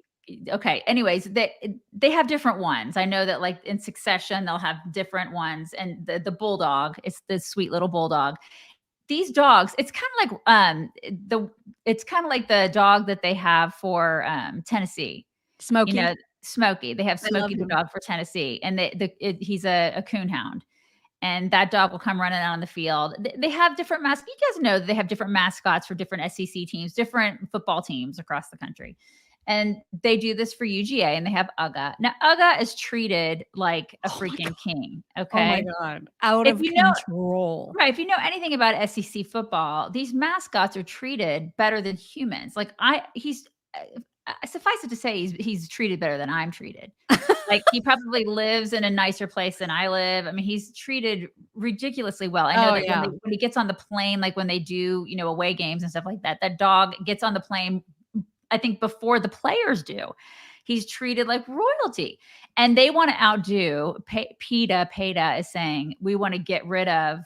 Okay. Anyways, they have different ones. I know that like in succession, they'll have different ones. And the bulldog, it's the sweet little bulldog. These dogs, it's kind of like the dog that they have for Tennessee. Smokey. Smokey. They have Smokey the dog for Tennessee. And he's a coonhound. And that dog will come running out on the field. They have different mascots. You guys know that they have different mascots for different SEC teams, different football teams across the country. And they do this for UGA, and they have Uga. Now, Uga is treated like a freaking king. Okay. Oh my God. Out of control. Right. If you know anything about SEC football, these mascots are treated better than humans. Like suffice it to say, he's treated better than I'm treated. Like he probably lives in a nicer place than I live. I mean, he's treated ridiculously well. I know that when he gets on the plane, like when they do, away games and stuff like that, that dog gets on the plane, I think before the players do. He's treated like royalty, and they want to outdo PETA. PETA is saying we want to get rid of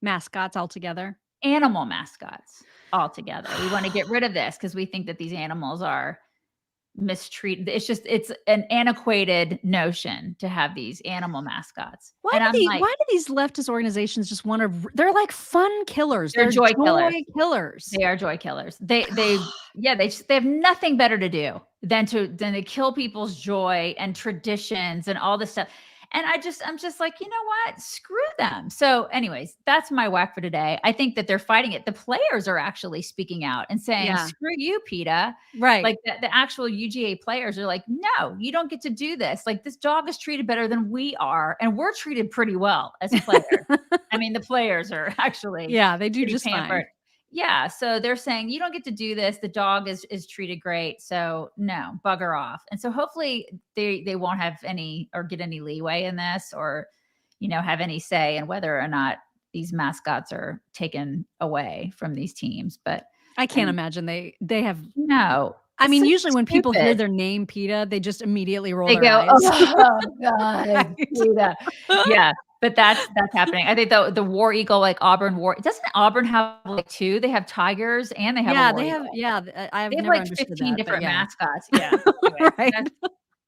mascots altogether, animal mascots altogether. We want to get rid of this because we think that these animals are mistreated. It's an antiquated notion to have these animal mascots. Why do these leftist organizations just want to? They're like fun killers. They're joy killers. They are joy killers. They have nothing better to do than to kill people's joy and traditions and all this stuff. And I'm just like, you know what? Screw them. So anyways, that's my whack for today. I think that they're fighting it. The players are actually speaking out and saying, screw you, PETA. Right. Like the actual UGA players are like, no, you don't get to do this. Like this dog is treated better than we are. And we're treated pretty well as players. I mean, the players are actually they do just fine. Yeah. So they're saying you don't get to do this. The dog is treated great. So no, bugger off. And so hopefully they won't have any or get any leeway in this or, have any say in whether or not these mascots are taken away from these teams. But I can't imagine they have no. I mean, usually when people hear their name, PETA, they just immediately roll their go, eyes. Oh God, PETA. Yeah. But that's happening. I think the War Eagle, like Auburn doesn't Auburn have like two? They have tigers and they have a War Eagle. I've never like understood 15 that, different yeah. mascots. Yeah. Anyway,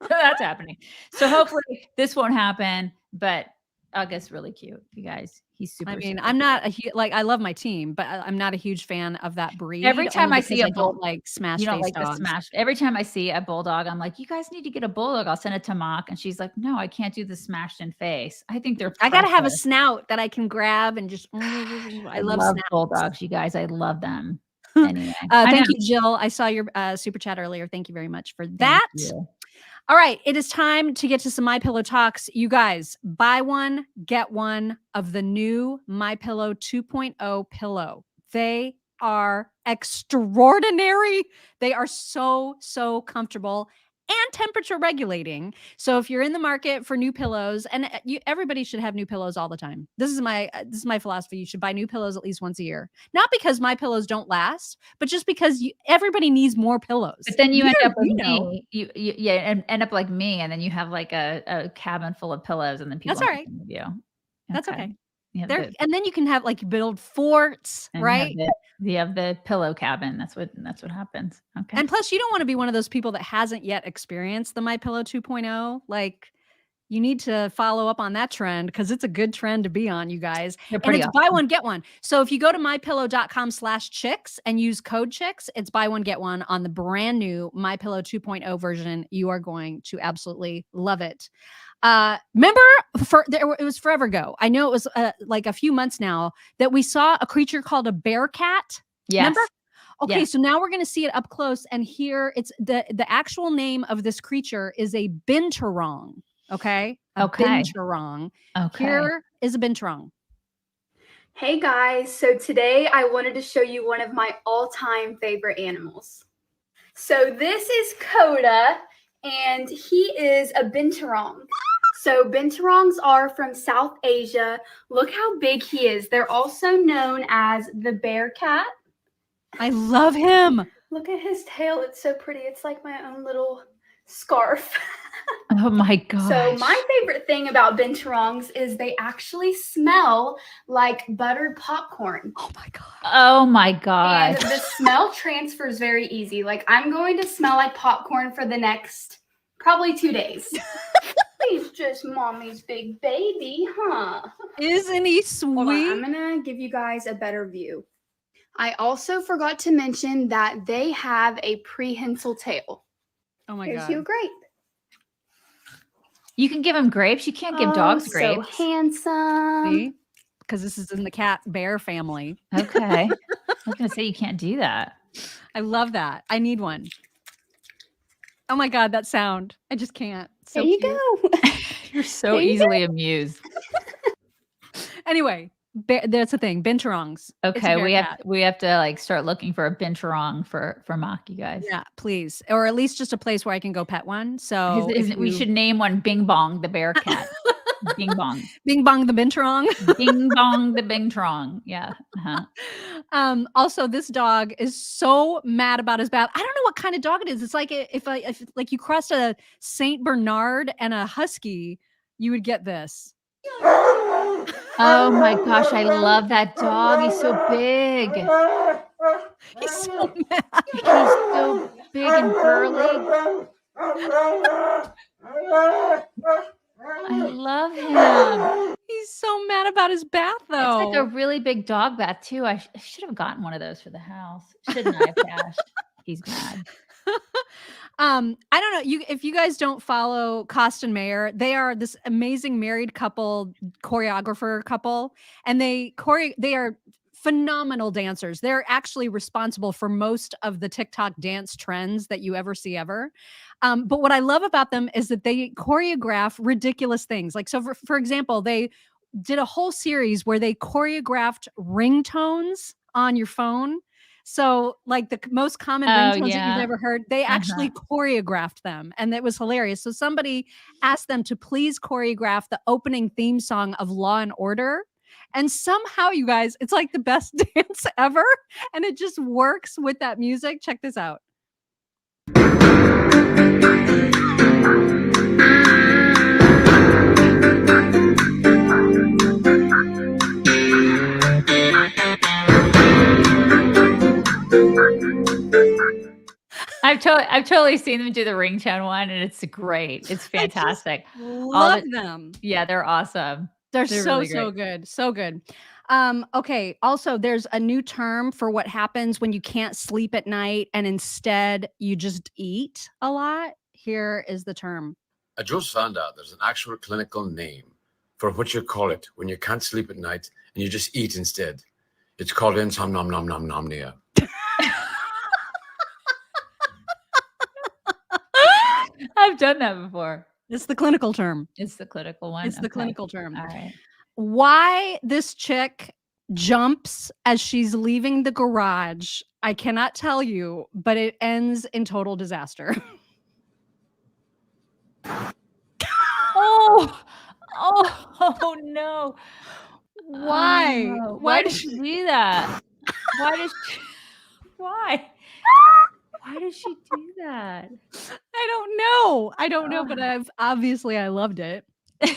that's happening. So hopefully this won't happen, but Uga's really cute, you guys. He's super. I mean, I'm not I love my team, but I'm not a huge fan of that breed. Every time I see a bulldog, like smash, you don't face like dogs. the smash. Every time I see a bulldog, I'm like, you guys need to get a bulldog. I'll send it to Mock, and she's like, no, I can't do the smashed in face. I think they're. I gotta have a snout that I can grab and just. I love bulldogs, you guys. I love them. Anyway, thank you, Jill. I saw your super chat earlier. Thank you very much for that. All right, it is time to get to some MyPillow talks. You guys, buy one, get one of the new MyPillow 2.0 pillow. They are extraordinary. They are so, so comfortable and temperature regulating. So if you're in the market for new pillows, and everybody should have new pillows all the time. This is my philosophy. You should buy new pillows at least once a year. Not because my pillows don't last, but just because everybody needs more pillows. But then you end up with me. You end up like me, and then you have like a cabin full of pillows, and then people. That's all right. With you. That's okay. Yeah, and then you can have like build forts, right? You have the pillow cabin. That's what happens. Okay. And plus, you don't want to be one of those people that hasn't yet experienced the MyPillow 2.0. Like, you need to follow up on that trend because it's a good trend to be on, you guys. And it's buy one, get one. So if you go to mypillow.com/chicks and use code chicks, it's buy one, get one on the brand new MyPillow 2.0 version. You are going to absolutely love it. Remember it was forever ago. I know it was like a few months now that we saw a creature called a bear cat. Yes. Remember? Okay, yes. So now we're going to see it up close, and here it's the actual name of this creature is a binturong. Okay. Binturong. Okay. Here is a binturong. Hey guys, so today I wanted to show you one of my all-time favorite animals. So this is Coda, and he is a binturong. So binturongs are from South Asia. Look how big he is. They're also known as the bear cat. I love him. Look at his tail. It's so pretty. It's like my own little scarf. Oh my god. So my favorite thing about binturongs is they actually smell like buttered popcorn. Oh my god. Oh my god. And the smell transfers very easy. Like, I'm going to smell like popcorn for the next probably 2 days. He's just mommy's big baby, huh? Isn't he sweet? Hold on, I'm gonna give you guys a better view. I also forgot to mention that they have a prehensile tail. Oh my Here's god. you a grape. You can give him grapes. You can't give dogs grapes. So handsome. Because this is in the cat bear family. Okay. I was gonna say you can't do that. I love that. I need one. Oh my god, that sound. I just can't. So there you cute. go. You're so easily amused. Anyway, that's the thing. Binturongs. Okay, we have to like start looking for a binturong for mock, you guys. Yeah, please, or at least just a place where I can go pet one. So we should name one Bing Bong the bear cat. Bing Bong. Bing Bong the binturong. Bing Bong the binturong. Yeah. Uh-huh. Also, this dog is so mad about his bath. I don't know what kind of dog it is. It's like if like you crossed a Saint Bernard and a husky, you would get this. Oh my gosh, I love that dog. He's so big. He's so mad. He's so big and burly. I love him. He's so mad about his bath, though. It's like a really big dog bath, too. I should have gotten one of those for the house. Shouldn't I have, Cash? He's mad. I don't know. If you guys don't follow Cost and Mayer, they are this amazing married couple, choreographer couple, and they are phenomenal dancers. They're actually responsible for most of the TikTok dance trends that you ever see ever. But what I love about them is that they choreograph ridiculous things. Like, so for example, they did a whole series where they choreographed ringtones on your phone. So like the most common ringtones that you've ever heard, they actually choreographed them, and it was hilarious. So somebody asked them to please choreograph the opening theme song of Law and Order. And somehow, you guys, it's like the best dance ever. And it just works with that music. Check this out. I've totally seen them do the ringtone one, and it's great. It's fantastic. Love them. Yeah, they're awesome. They're so, really so good. So good. Okay. Also, there's a new term for what happens when you can't sleep at night and instead you just eat a lot. Here is the term. I just found out there's an actual clinical name for what you call it when you can't sleep at night and you just eat instead. It's called insomnia. I've done that before. It's the clinical term. It's the clinical one. It's the clinical term. All right. Why this chick jumps as she's leaving the garage. I cannot tell you, but it ends in total disaster. Oh no. Why? Oh, why did she do that? Why does she why? Why did she do that? I don't know. I don't know, but I loved it. I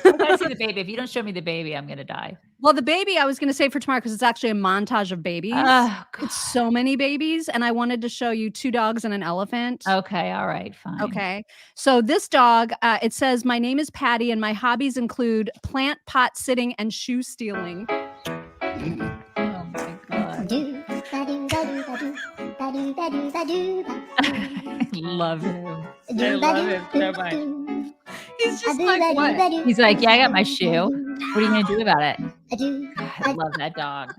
gotta see the baby. If you don't show me the baby, I'm gonna die. Well, the baby I was going to say for tomorrow because it's actually a montage of babies. Oh, it's so many babies, and I wanted to show you 2 dogs and an elephant. Okay, all right, fine. Okay, so this dog, it says, "My name is Patty, and my hobbies include plant pot sitting and shoe stealing." Oh my god. I love him. I love him so much. He's just like, what? He's like, yeah, I got my shoe. What are you gonna do about it? I love that dog.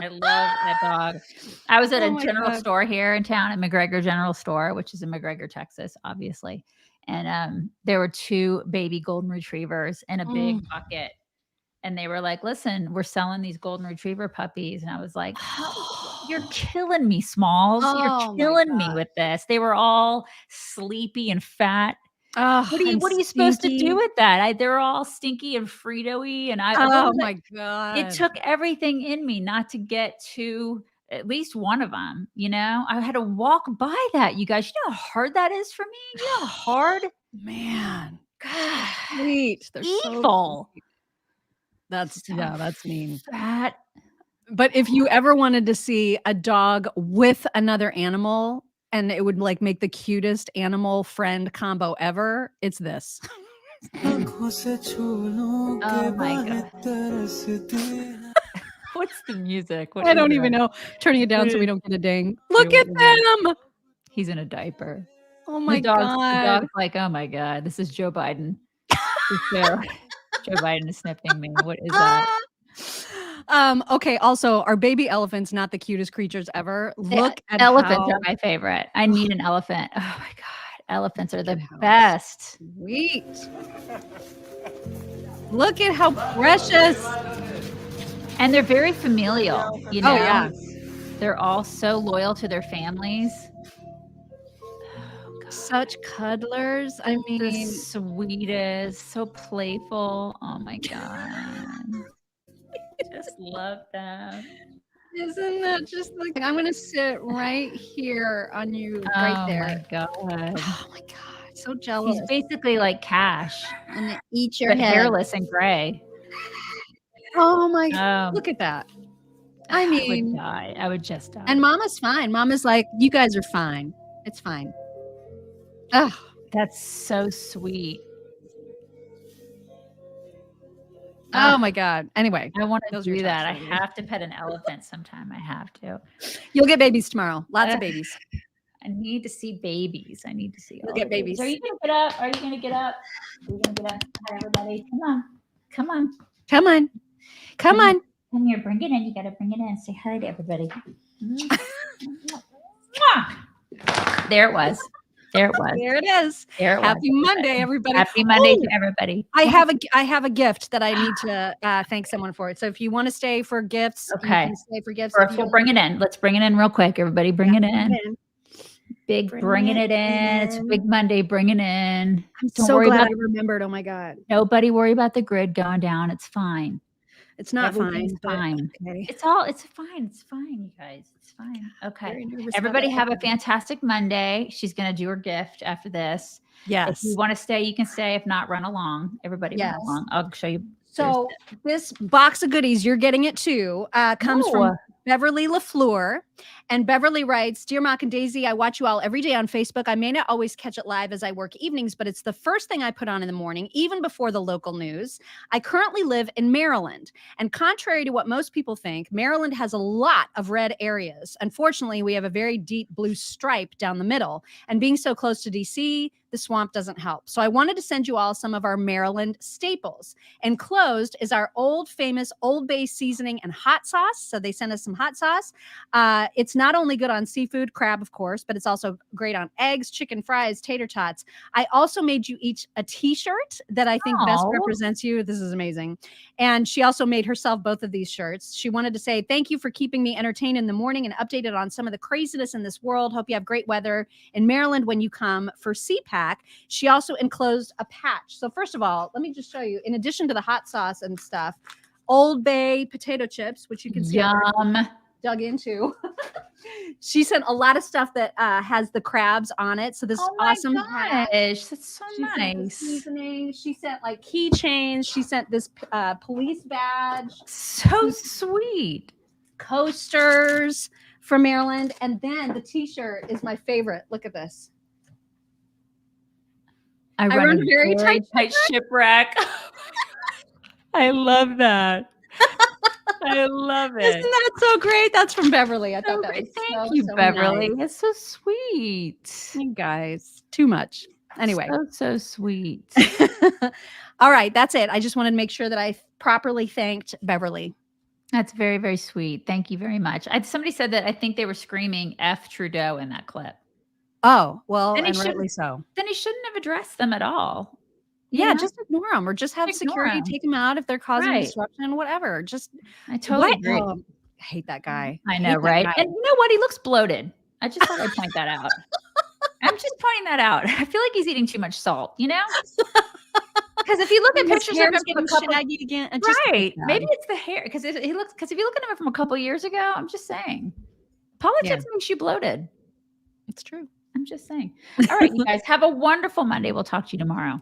I love that dog. I was at a general store here in town, at McGregor General Store, which is in McGregor, Texas, obviously. And there were 2 baby golden retrievers in a big bucket. And they were like, listen, we're selling these golden retriever puppies. And I was like, you're killing me, Smalls. You're killing me with this. They were all sleepy and fat. What are you supposed to do with that? They're all stinky and Frito-y, and my god! It took everything in me not to get to at least one of them. You know, I had to walk by that. You guys, you know how hard that is for me. You know how hard, man. God, Sweet. They're evil. So that's mean. Fat. But if you ever wanted to see a dog with another animal, and it would like make the cutest animal friend combo ever, it's this. Oh my god. What's the music? I don't even know. Turning it down so we don't get a ding. Look at them. He's in a diaper. Oh my god. god. The dog's like, oh my god, this is Joe Biden. Joe Biden is sniffing me. What is that? Okay, also, are baby elephants not the cutest creatures ever? Look at elephants are my favorite. I need an elephant. Oh my god, elephants are the best. Sweet. Look at how precious. And they're very familial, you know. Oh yeah. They're all so loyal to their families. Such cuddlers. I mean, the sweetest, so playful. Oh my god. Just love them. Isn't that just like, I'm gonna sit right here on you, right there. Oh my god. Oh my god, so jealous. He's basically like Cash. I'm gonna eat your but head. Hairless and gray. Oh my god, look at that. I mean, I would die. I would just die. And Mama's fine. Mama's like, you guys are fine. It's fine. Oh, that's so sweet. Oh my god. Anyway, I want to do that. I have to pet an elephant sometime. I have to. You'll get babies tomorrow. Lots of babies. I need to see babies. I need to see. You'll get babies. Are you gonna get up? Are you gonna get up? Are you gonna get up? Hi, everybody. Come on. Come on. Come on. Come on. Come here. Bring it in. You gotta bring it in. Say hi to everybody. There it was. There it was. There it is. There it Happy was. Monday, everybody. Happy Monday to everybody. I have a gift that I need to thank someone for. So if you want to stay for gifts, okay. You can stay for gifts. Or if we'll bring it in. Let's bring it in real quick. Everybody bring it in. Big bringing it in. It's Big Monday. Bring it in. I'm so glad I remembered. Oh my God. Nobody worry about the grid going down. It's fine. It's not fine. Fine. Okay. It's fine. It's fine, you guys. It's fine. Okay. Everybody have a fantastic Monday. She's going to do her gift after this. Yes. If you want to stay, you can stay. If not, run along. Everybody run along. I'll show you. So this box of goodies, you're getting it too, comes from Beverly LaFleur. And Beverly writes, Dear Mock and Daisy, I watch you all every day on Facebook. I may not always catch it live as I work evenings, but it's the first thing I put on in the morning, even before the local news. I currently live in Maryland. And contrary to what most people think, Maryland has a lot of red areas. Unfortunately, we have a very deep blue stripe down the middle. And being so close to DC, the swamp doesn't help. So I wanted to send you all some of our Maryland staples. Enclosed is our old famous Old Bay seasoning and hot sauce. So they sent us some hot sauce. It's not only good on seafood, crab, of course, but it's also great on eggs, chicken fries, tater tots. I also made you each a t-shirt that I think best represents you. This is amazing. And she also made herself both of these shirts. She wanted to say, thank you for keeping me entertained in the morning and updated on some of the craziness in this world. Hope you have great weather in Maryland when you come for CPAC. She also enclosed a patch. So first of all, let me just show you, in addition to the hot sauce and stuff, Old Bay potato chips, which you can see dug into. She sent a lot of stuff that has the crabs on it. So this awesome hat. That's so nice. Seasoning. She sent like keychains. She sent this police badge. So sweet. Coasters from Maryland. And then the t-shirt is my favorite. Look at this. I run a very tight shipwreck. I love that. I love it. Isn't that so great? That's from Beverly. I thought that was Thank you, Beverly. Nice. It's so sweet. You guys, too much. Anyway. So sweet. All right, that's it. I just wanted to make sure that I properly thanked Beverly. That's very, very sweet. Thank you very much. Somebody said that I think they were screaming F Trudeau in that clip. Oh, well, and rightly rightly so. Then he shouldn't have addressed them at all. Yeah, just ignore them or just have security take them out if they're causing disruption, whatever. I totally agree. I hate that guy. I know, right? And you know what? He looks bloated. I just thought I'd point that out. I'm just pointing that out. I feel like he's eating too much salt, you know? Because if you look at pictures of him from a couple shaggy again, right? Maybe it's the hair. Because if you look at him from a couple years ago, I'm just saying, politics makes you bloated. It's true. I'm just saying. All right, you guys have a wonderful Monday. We'll talk to you tomorrow.